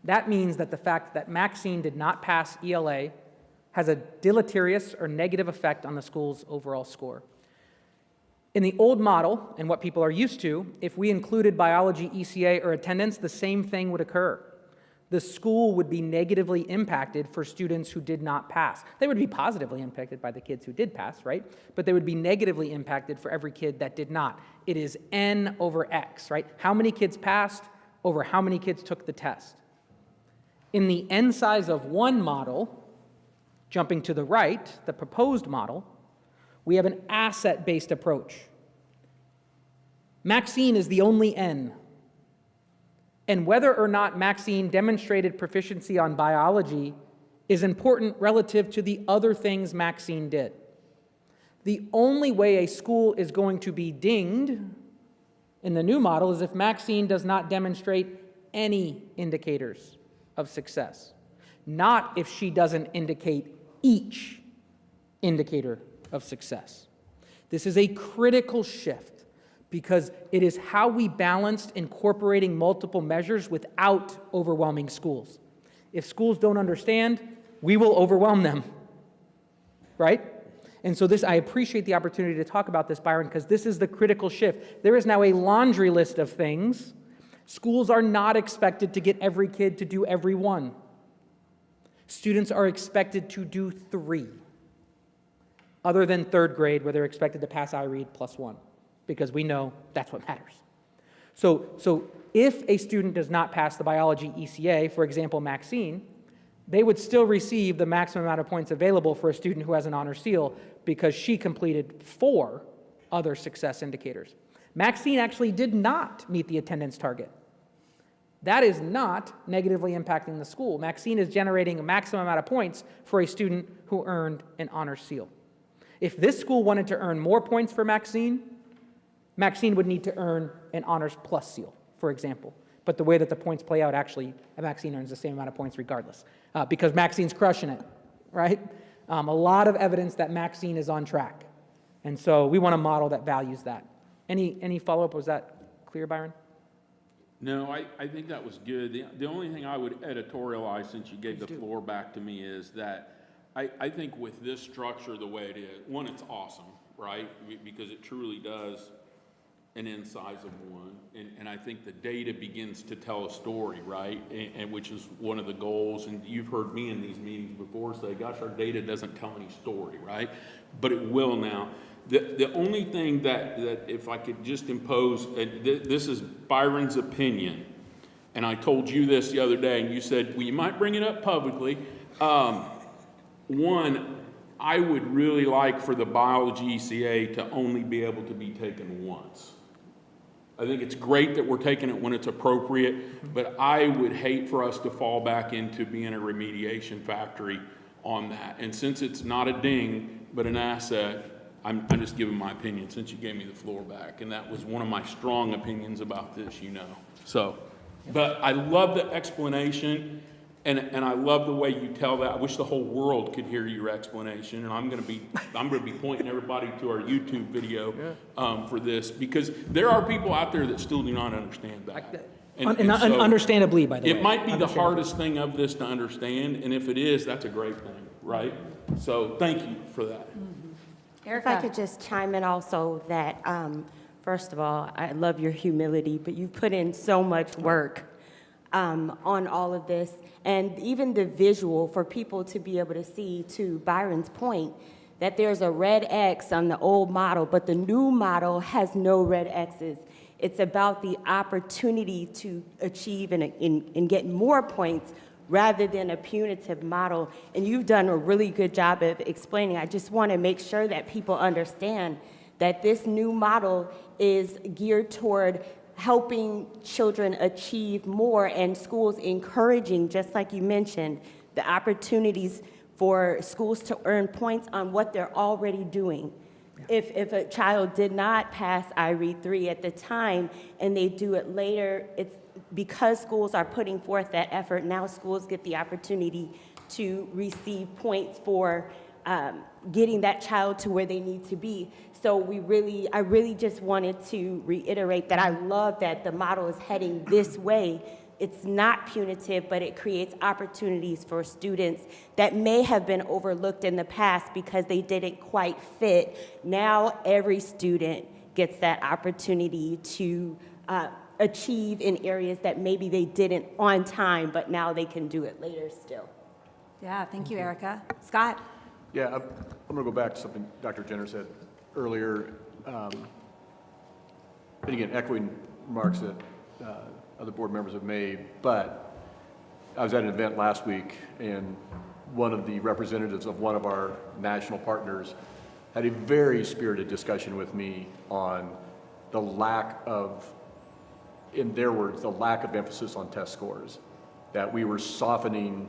That means that the fact that Maxine did not pass ELA has a deleterious or negative effect on the school's overall score. In the old model, and what people are used to, if we included biology, ECA, or attendance, the same thing would occur. The school would be negatively impacted for students who did not pass. They would be positively impacted by the kids who did pass, right? But they would be negatively impacted for every kid that did not. It is N over X, right? How many kids passed over how many kids took the test. In the N size of 1 model, jumping to the right, the proposed model, we have an asset-based approach. Maxine is the only N. And whether or not Maxine demonstrated proficiency on biology is important relative to the other things Maxine did. The only way a school is going to be dinged in the new model is if Maxine does not demonstrate any indicators of success, not if she doesn't indicate each indicator of success. This is a critical shift because it is how we balanced incorporating multiple measures without overwhelming schools. If schools don't understand, we will overwhelm them, right? And so I appreciate the opportunity to talk about this, Byron, because this is the critical shift. There is now a laundry list of things. Schools are not expected to get every kid to do every one. Students are expected to do 3, other than 3rd grade, where they're expected to pass iRead +1, because we know that's what matters. So if a student does not pass the biology ECA, for example, Maxine, they would still receive the maximum amount of points available for a student who has an honor seal because she completed 4 other success indicators. Maxine actually did not meet the attendance target. That is not negatively impacting the school. Maxine is generating a maximum amount of points for a student who earned an honors seal. If this school wanted to earn more points for Maxine, Maxine would need to earn an honors plus seal, for example. But the way that the points play out, actually, Maxine earns the same amount of points regardless, because Maxine's crushing it, right? A lot of evidence that Maxine is on track. And so we want a model that values that. Any follow-up? Was that clear, Byron? No, I think that was good. The only thing I would editorialize, since you gave the floor back to me, is that I think with this structure the way it is, one, it's awesome, right? Because it truly does an N size of one. And I think the data begins to tell a story, right? And which is one of the goals. And you've heard me in these meetings before say, gosh, our data doesn't tell any story, right? But it will now. The only thing that if I could just impose, and this is Byron's opinion, and I told you this the other day, and you said, well, you might bring it up publicly. One, I would really like for the biology ECA to only be able to be taken once. I think it's great that we're taking it when it's appropriate, but I would hate for us to fall back into being a remediation factory on that. And since it's not a ding, but an asset, I'm just giving my opinion since you gave me the floor back. And that was one of my strong opinions about this, you know. So, but I love the explanation, and I love the way you tell that. I wish the whole world could hear your explanation, and I'm going to be pointing everybody to our YouTube video for this, because there are people out there that still do not understand that. And so understandably, by the way. It might be the hardest thing of this to understand, and if it is, that's a great thing, right? So thank you for that. If I could just chime in also that, first of all, I love your humility, but you've put in so much work on all of this, and even the visual for people to be able to see, to Byron's point, that there's a red X on the old model, but the new model has no red X's. It's about the opportunity to achieve and get more points rather than a punitive model. And you've done a really good job of explaining. I just want to make sure that people understand that this new model is geared toward helping children achieve more, and schools encouraging, just like you mentioned, the opportunities for schools to earn points on what they're already doing. If a child did not pass IREAD 3 at the time and they do it later, it's because schools are putting forth that effort. Now schools get the opportunity to receive points for getting that child to where they need to be. So I really just wanted to reiterate that I love that the model is heading this way. It's not punitive, but it creates opportunities for students that may have been overlooked in the past because they didn't quite fit. Now every student gets that opportunity to achieve in areas that maybe they didn't on time, but now they can do it later still. Yeah, thank you, Erica. Scott? Yeah, I'm going to go back to something Dr. Jenner said earlier. And again, echoing remarks that other board members have made, but I was at an event last week, and one of the representatives of one of our national partners had a very spirited discussion with me on the lack of, in their words, the lack of emphasis on test scores, that we were softening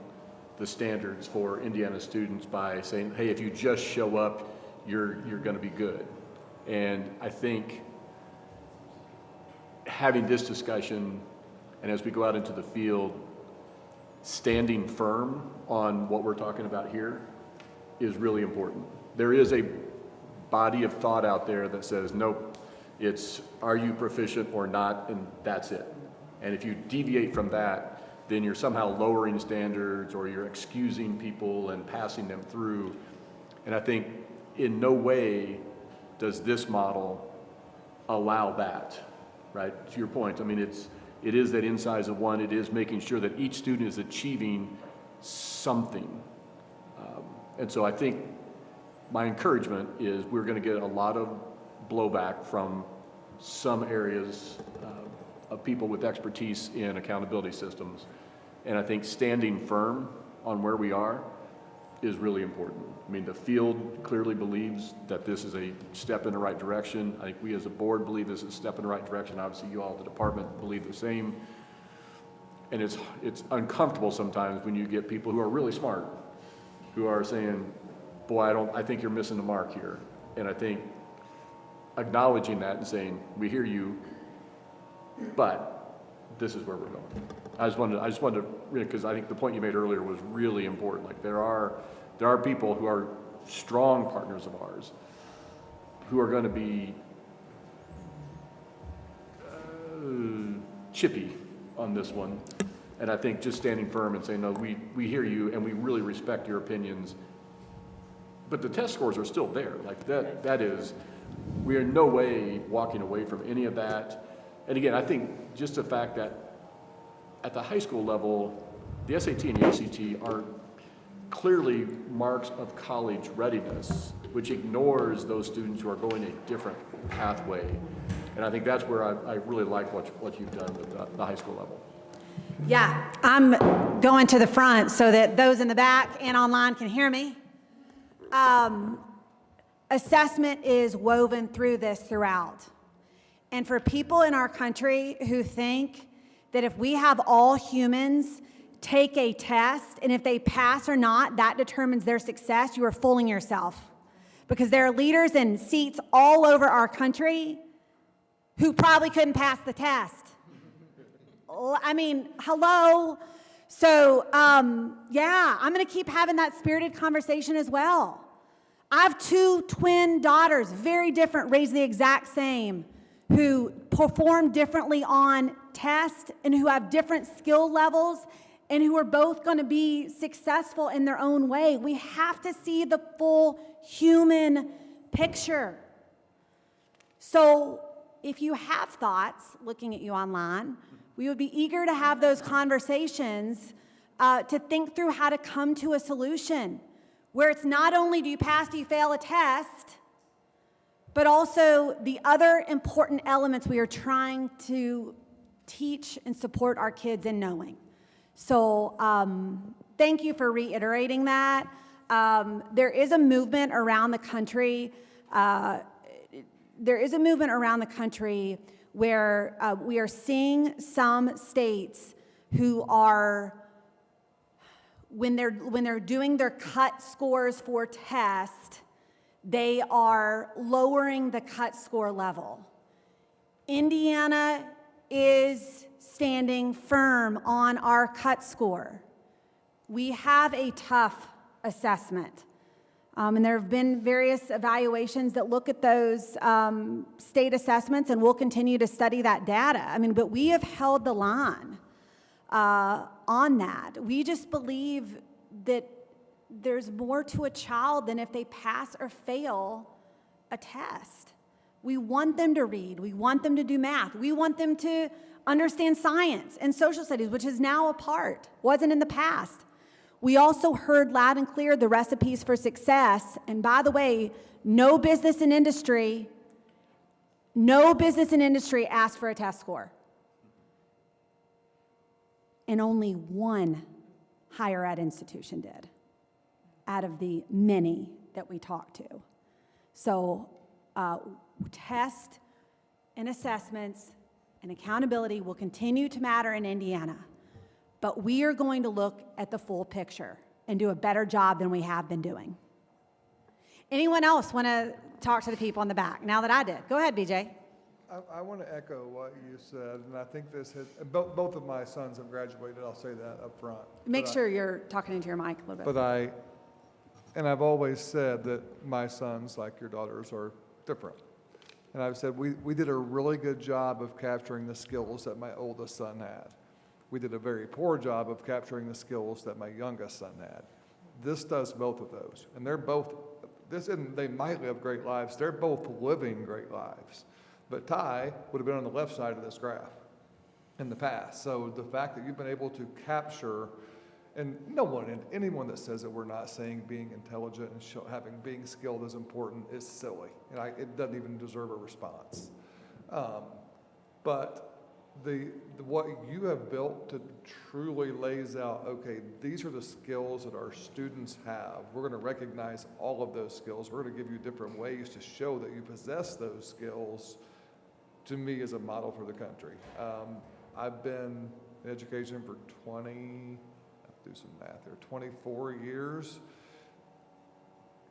the standards for Indiana students by saying, hey, if you just show up, you're going to be good. And I think having this discussion, and as we go out into the field, standing firm on what we're talking about here is really important. There is a body of thought out there that says, nope, it's are you proficient or not, and that's it. And if you deviate from that, then you're somehow lowering standards or you're excusing people and passing them through. And I think in no way does this model allow that, right? To your point, I mean, it is that N size of one. It is making sure that each student is achieving something. And so I think my encouragement is we're going to get a lot of blowback from some areas of people with expertise in accountability systems. And I think standing firm on where we are is really important. I mean, the field clearly believes that this is a step in the right direction. I think we as a board believe this is a step in the right direction. Obviously, you all at the department believe the same. And it's uncomfortable sometimes when you get people who are really smart, who are saying, boy, I think you're missing the mark here. And I think acknowledging that and saying, we hear you, but this is where we're going. I just wanted to, because I think the point you made earlier was really important. Like there are people who are strong partners of ours who are going to be chippy on this one. And I think just standing firm and saying, no, we hear you and we really respect your opinions. But the test scores are still there. Like that is, we are in no way walking away from any of that. And again, I think just the fact that at the high school level, the SAT and the ACT are clearly marks of college readiness, which ignores those students who are going a different pathway. And I think that's where I really like what you've done with the high school level. Yeah, I'm going to the front so that those in the back and online can hear me. Assessment is woven through this throughout. And for people in our country who think that if we have all humans take a test and if they pass or not, that determines their success, you are fooling yourself. Because there are leaders in seats all over our country who probably couldn't pass the test. I mean, hello. So, yeah, I'm going to keep having that spirited conversation as well. I have 2 twin daughters, very different, raised the exact same, who perform differently on tests and who have different skill levels and who are both going to be successful in their own way. We have to see the full human picture. So if you have thoughts, looking at you online, we would be eager to have those conversations to think through how to come to a solution where it's not only do you pass, do you fail a test, but also the other important elements we are trying to teach and support our kids in knowing. So thank you for reiterating that. There is a movement around the country. Where we are seeing some states who are, when they're doing their cut scores for test, they are lowering the cut score level. Indiana is standing firm on our cut score. We have a tough assessment. And there have been various evaluations that look at those state assessments, and we'll continue to study that data. I mean, but we have held the line on that. We just believe that there's more to a child than if they pass or fail a test. We want them to read. We want them to do math. We want them to understand science and social studies, which is now a part, wasn't in the past. We also heard loud and clear the recipes for success. And by the way, no business in industry asked for a test score. And only one higher ed institution did out of the many that we talked to. So test and assessments and accountability will continue to matter in Indiana. But we are going to look at the full picture and do a better job than we have been doing. Anyone else want to talk to the people in the back now that I did? Go ahead, BJ. I want to echo what you said, and I think this has, both of my sons have graduated, I'll say that up front. Make sure you're talking into your mic a little bit. But I've always said that my sons, like your daughters, are different. And I've said we did a really good job of capturing the skills that my oldest son had. We did a very poor job of capturing the skills that my youngest son had. This does both of those. And they're both, they might live great lives. They're both living great lives. But Ty would have been on the left side of this graph in the past. So the fact that you've been able to capture, and anyone that says that we're not saying being intelligent and being skilled is important is silly. And it doesn't even deserve a response. But what you have built to truly lays out, okay, these are the skills that our students have. We're going to recognize all of those skills. We're going to give you different ways to show that you possess those skills, to me, is a model for the country. I've been in education for 24 years.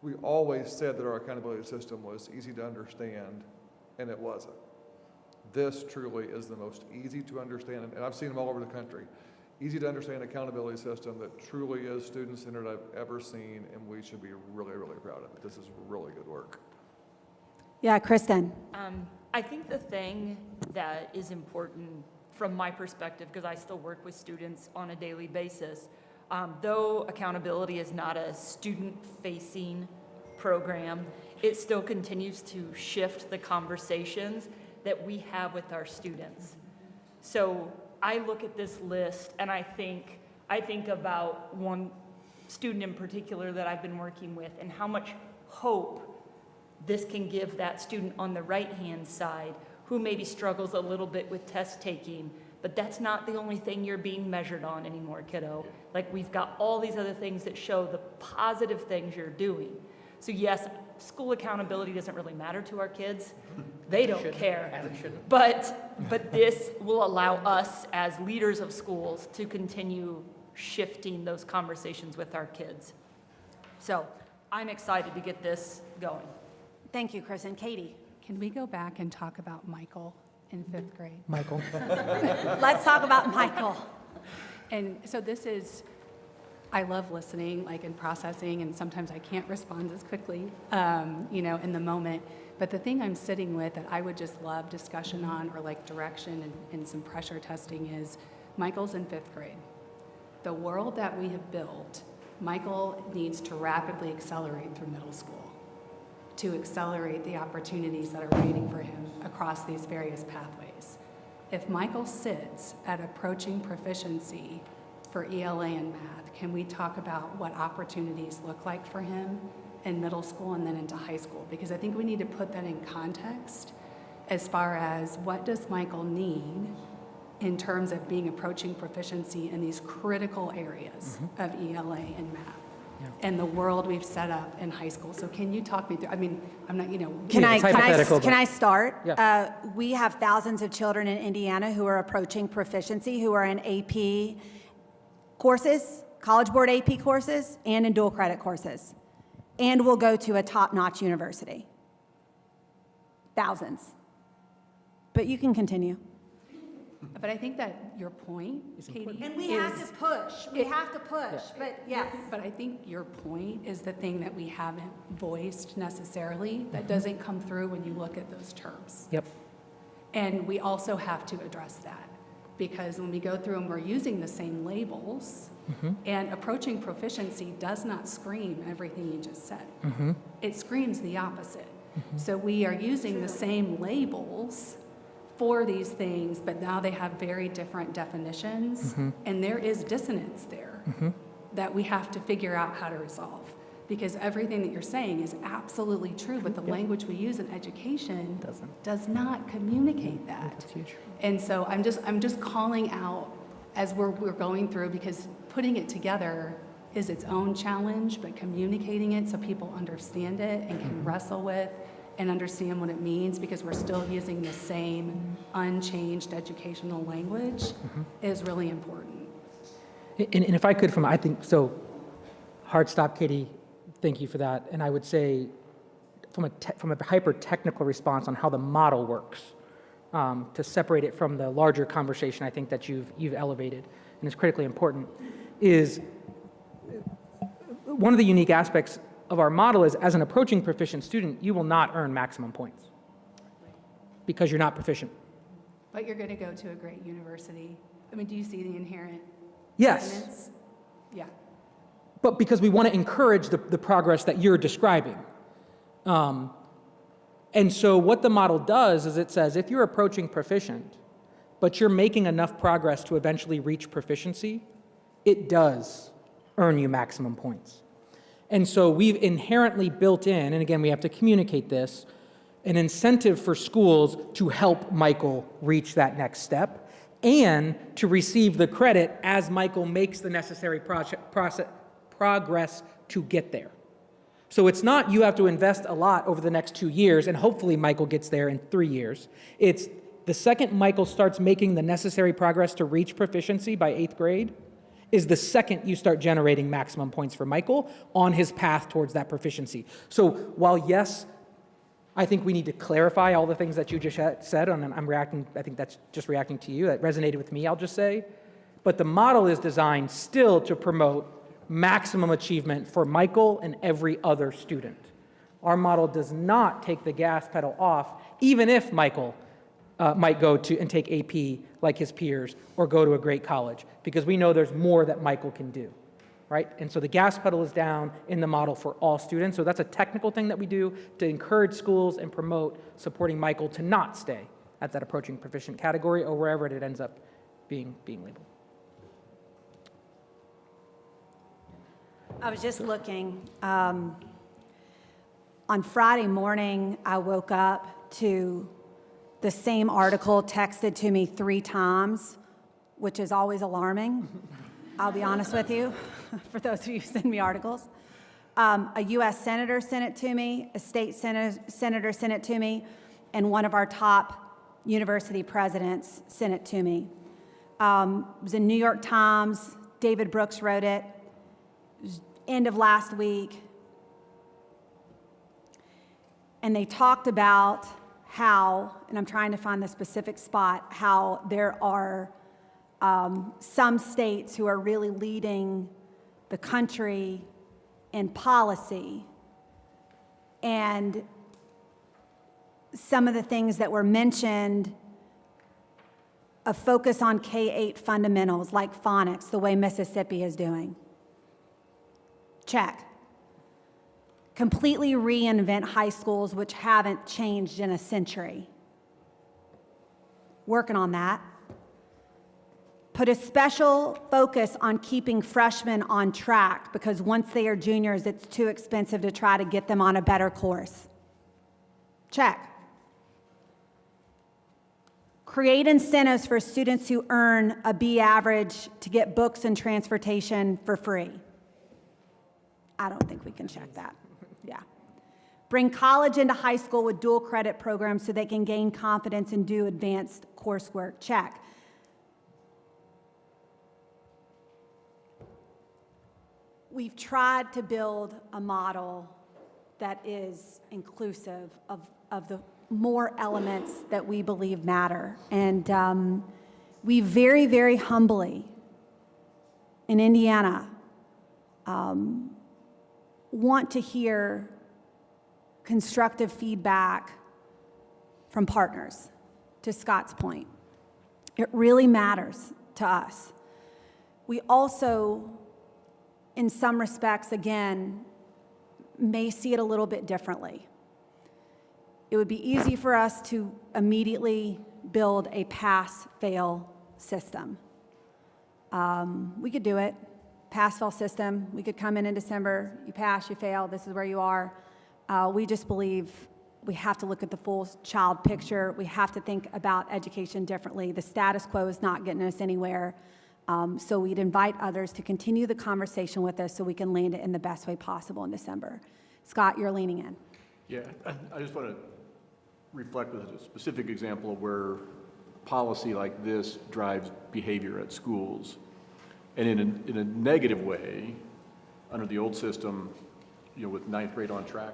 We always said that our accountability system was easy to understand, and it wasn't. This truly is the most easy to understand, and I've seen them all over the country, easy to understand accountability system that truly is student-centered I've ever seen, and we should be really, really proud of it. This is really good work. Yeah, Kristen. I think the thing that is important from my perspective, because I still work with students on a daily basis, though accountability is not a student-facing program, it still continues to shift the conversations that we have with our students. So I look at this list and I think about one student in particular that I've been working with and how much hope this can give that student on the right-hand side who maybe struggles a little bit with test taking, but that's not the only thing you're being measured on anymore, kiddo. Like, we've got all these other things that show the positive things you're doing. So yes, school accountability doesn't really matter to our kids. They don't care. But this will allow us as leaders of schools to continue shifting those conversations with our kids. So I'm excited to get this going. Thank you, Kristen. Katie. Can we go back and talk about Michael in 5th grade? Michael? Let's talk about Michael. And so this is, I love listening, like, and processing, and sometimes I can't respond as quickly, in the moment. But the thing I'm sitting with that I would just love discussion on, or like direction and some pressure testing, is Michael's in 5th grade. The world that we have built, Michael needs to rapidly accelerate through middle school to accelerate the opportunities that are waiting for him across these various pathways. If Michael sits at approaching proficiency for ELA and math, can we talk about what opportunities look like for him in middle school and then into high school? Because I think we need to put that in context as far as what does Michael need in terms of being approaching proficiency in these critical areas of ELA and math. Yeah. And the world we've set up in high school. So can you talk me through, I mean, I'm not, Can I start? Yeah. We have thousands of children in Indiana who are approaching proficiency, who are in AP courses, College Board AP courses, and in dual credit courses, and will go to a top-notch university. Thousands. But you can continue. But I think that your point, Katie, And we have to push. We have to push, but yes. But I think your point is the thing that we haven't voiced necessarily, that doesn't come through when you look at those terms. Yep. And we also have to address that, because when we go through and we're using the same labels, and approaching proficiency does not scream everything you just said. It screams the opposite. So we are using the same labels for these things, but now they have very different definitions, and there is dissonance there that we have to figure out how to resolve. Because everything that you're saying is absolutely true, but the language we use in education does not communicate that. That's huge. And so I'm just calling out as we're going through, because putting it together is its own challenge, but communicating it so people understand it and can wrestle with and understand what it means, because we're still using the same unchanged educational language, is really important. And if I could, hard stop, Katie, thank you for that. And I would say, from a hyper-technical response on how the model works, to separate it from the larger conversation I think that you've elevated, and is critically important, is one of the unique aspects of our model is, as an approaching proficient student, you will not earn maximum points because you're not proficient. But you're going to go to a great university. I mean, do you see the inherent Yes. dissonance? Yeah. But because we want to encourage the progress that you're describing. And so what the model does is it says, if you're approaching proficient, but you're making enough progress to eventually reach proficiency, it does earn you maximum points. And so we've inherently built in, and again, we have to communicate this, an incentive for schools to help Michael reach that next step. and to receive the credit as Michael makes the necessary progress to get there. So it's not you have to invest a lot over the next 2 years, and hopefully Michael gets there in 3 years. It's the second Michael starts making the necessary progress to reach proficiency by 8th grade is the second you start generating maximum points for Michael on his path towards that proficiency. So while yes, I think we need to clarify all the things that you just said, and I'm reacting, I think that's just reacting to you, that resonated with me, I'll just say. But the model is designed still to promote maximum achievement for Michael and every other student. Our model does not take the gas pedal off, even if Michael might go to and take AP like his peers or go to a great college, because we know there's more that Michael can do, right? And so the gas pedal is down in the model for all students. So that's a technical thing that we do to encourage schools and promote supporting Michael to not stay at that approaching proficient category or wherever it ends up being labeled. I was just looking. On Friday morning, I woke up to the same article texted to me 3 times, which is always alarming. I'll be honest with you, for those of you who send me articles. A U.S. senator sent it to me, a state senator sent it to me, and one of our top university presidents sent it to me. It was in New York Times. David Brooks wrote it. End of last week. And they talked about how, and I'm trying to find the specific spot, how there are some states who are really leading the country in policy. And some of the things that were mentioned, a focus on K-8 fundamentals like phonics, the way Mississippi is doing. Check. Completely reinvent high schools which haven't changed in a century. Working on that. Put a special focus on keeping freshmen on track because once they are juniors, it's too expensive to try to get them on a better course. Check. Create incentives for students who earn a B average to get books and transportation for free. I don't think we can check that. Yeah. Bring college into high school with dual credit programs so they can gain confidence and do advanced coursework. Check. We've tried to build a model that is inclusive of the more elements that we believe matter. And we very, very humbly in Indiana want to hear constructive feedback from partners, to Scott's point. It really matters to us. We also, in some respects, again, may see it a little bit differently. It would be easy for us to immediately build a pass-fail system. We could do it. Pass-fail system. We could come in December, you pass, you fail, this is where you are. We just believe we have to look at the full child picture. We have to think about education differently. The status quo is not getting us anywhere. So we'd invite others to continue the conversation with us so we can land it in the best way possible in December. Scott, you're leaning in. Yeah, I just want to reflect with a specific example of where policy like this drives behavior at schools. And in a negative way, under the old system, with 9th grade on track,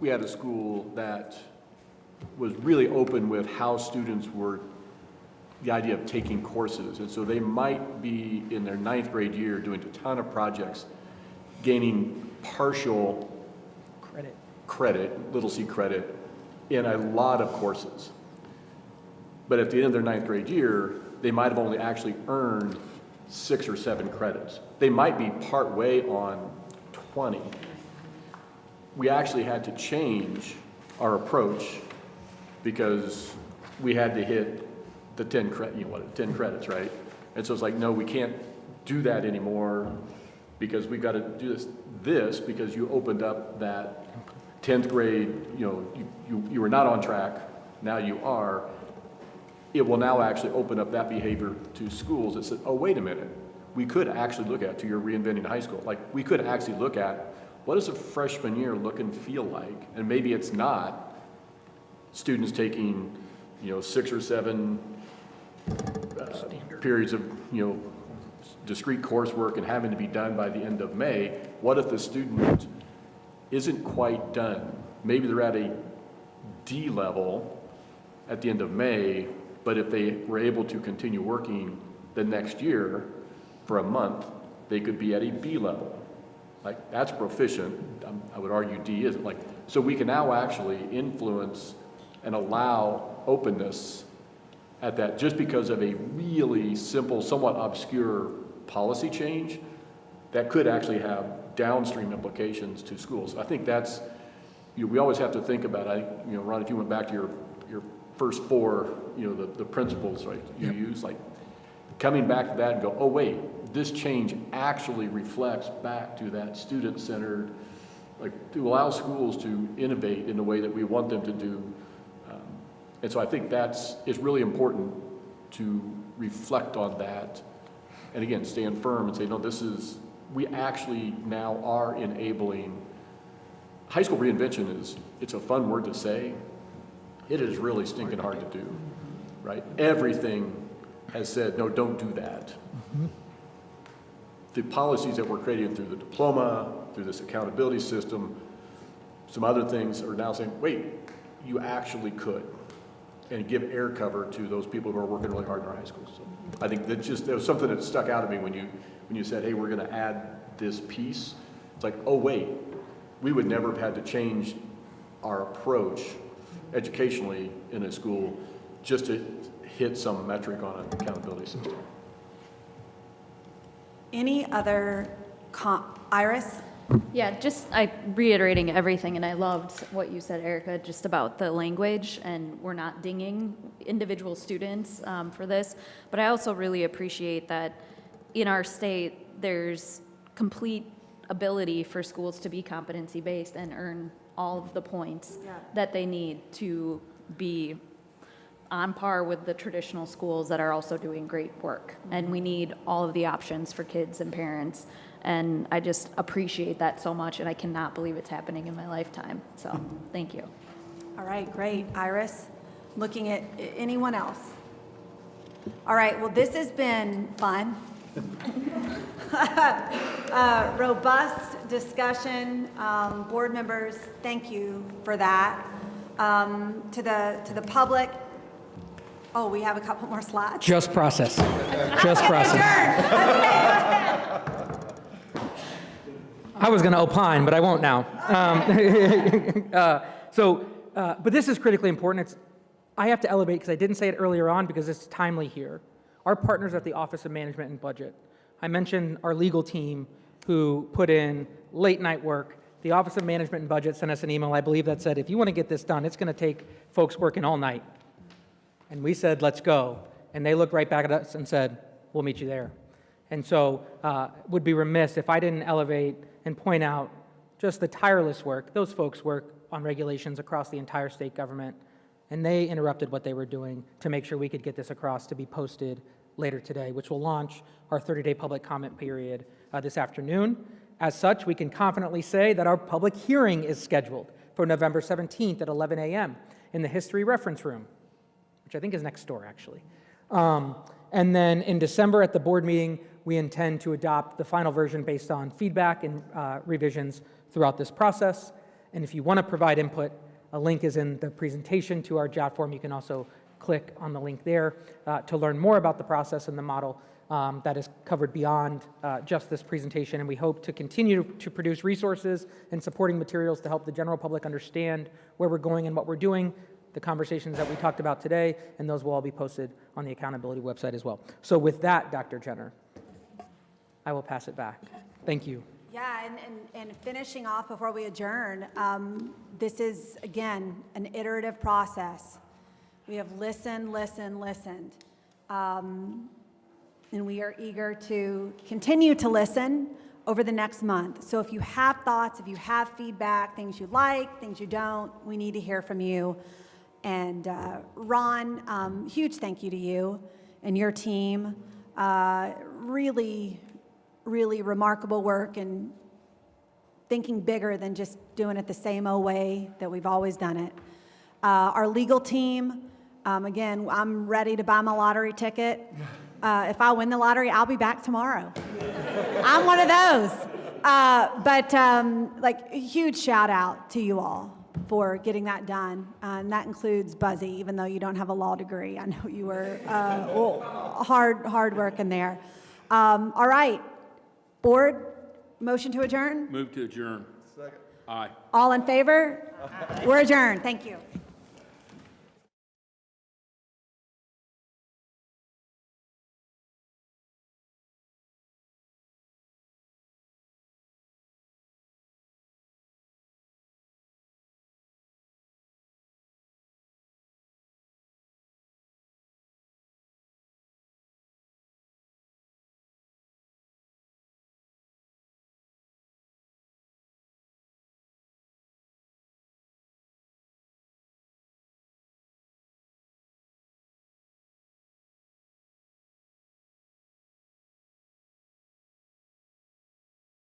we had a school that was really open with how students were, the idea of taking courses. And so they might be in their 9th grade year doing a ton of projects, gaining partial credit, little c credit, in a lot of courses. But at the end of their 9th grade year, they might have only actually earned 6 or 7 credits. They might be part way on 20. We actually had to change our approach because we had to hit the 10 credits, right? And so it's like, no, we can't do that anymore because we've got to do this because you opened up that 10th grade, you were not on track, now you are. it will now actually open up that behavior to schools that said, oh, wait a minute, we could actually look at, to your reinventing high school, like we could actually look at what does a freshman year look and feel like? And maybe it's not students taking, 6 or 7 periods of, discrete coursework and having to be done by the end of May. What if the student isn't quite done? Maybe they're at a D level at the end of May, but if they were able to continue working the next year for a month, they could be at a B level. Like, that's proficient. I would argue D isn't. Like, so we can now actually influence and allow openness at that just because of a really simple, somewhat obscure policy change that could actually have downstream implications to schools. I think that's, we always have to think about, Ron, if you went back to your first 4, the principles, right, you use, like coming back to that and go, oh wait, this change actually reflects back to that student-centered, like to allow schools to innovate in the way that we want them to do. And so I think it's really important to reflect on that and again, stand firm and say, no, we actually now are enabling. High school reinvention it's a fun word to say. It is really stinking hard to do, right? Everything has said, no, don't do that. Mm-hmm. The policies that we're creating through the diploma, through this accountability system, some other things are now saying, wait, you actually could, and give air cover to those people who are working really hard in our high schools. So I think that was something that stuck out at me when you said, hey, we're going to add this piece. It's like, oh wait, we would never have had to change our approach educationally in a school just to hit some metric on an accountability system. Any other Iris? Yeah, just reiterating everything, and I loved what you said, Erica, just about the language, and we're not dinging individual students for this, but I also really appreciate that in our state, there's complete ability for schools to be competency-based and earn all of the points that they need to be on par with the traditional schools that are also doing great work. And we need all of the options for kids and parents. And I just appreciate that so much, and I cannot believe it's happening in my lifetime. So, thank you. All right, great. Iris, looking at anyone else? All right, well, this has been fun. Robust discussion. Board members, thank you for that. To the public, oh, we have a couple more slides. Just process. Just process. I was going to opine, but I won't now. But this is critically important. I have to elevate, because I didn't say it earlier on, because it's timely here. Our partners at the Office of Management and Budget. I mentioned our legal team who put in late night work. The Office of Management and Budget sent us an email, I believe, that said, if you want to get this done, it's going to take folks working all night. And we said, let's go. And they looked right back at us and said, we'll meet you there. And so would be remiss if I didn't elevate and point out just the tireless work. Those folks work on regulations across the entire state government, and they interrupted what they were doing to make sure we could get this across to be posted later today, which will launch our 30-day public comment period this afternoon. As such, we can confidently say that our public hearing is scheduled for November 17th at 11 a.m. in the History Reference Room, which I think is next door, actually. And then in December at the board meeting, we intend to adopt the final version based on feedback and revisions throughout this process. And if you want to provide input, a link is in the presentation to our JOT form. You can also click on the link there to learn more about the process and the model that is covered beyond just this presentation. And we hope to continue to produce resources and supporting materials to help the general public understand where we're going and what we're doing, the conversations that we talked about today, and those will all be posted on the accountability website as well. So with that, Dr. Jenner, I will pass it back. Thank you. Yeah, and finishing off before we adjourn, this is, again, an iterative process. We have listened, and we are eager to continue to listen over the next month. So if you have thoughts, if you have feedback, things you like, things you don't, we need to hear from you. And Ron, huge thank you to you and your team. Really, really remarkable work and thinking bigger than just doing it the same old way that we've always done it. Our legal team, again, I'm ready to buy my lottery ticket. If I win the lottery, I'll be back tomorrow. I'm one of those. Like, a huge shout out to you all for getting that done. And that includes Buzzy, even though you don't have a law degree. I know you were hard working there. All right, board, motion to adjourn? Move to adjourn. Second. Aye. All in favor? We're adjourned. Thank you.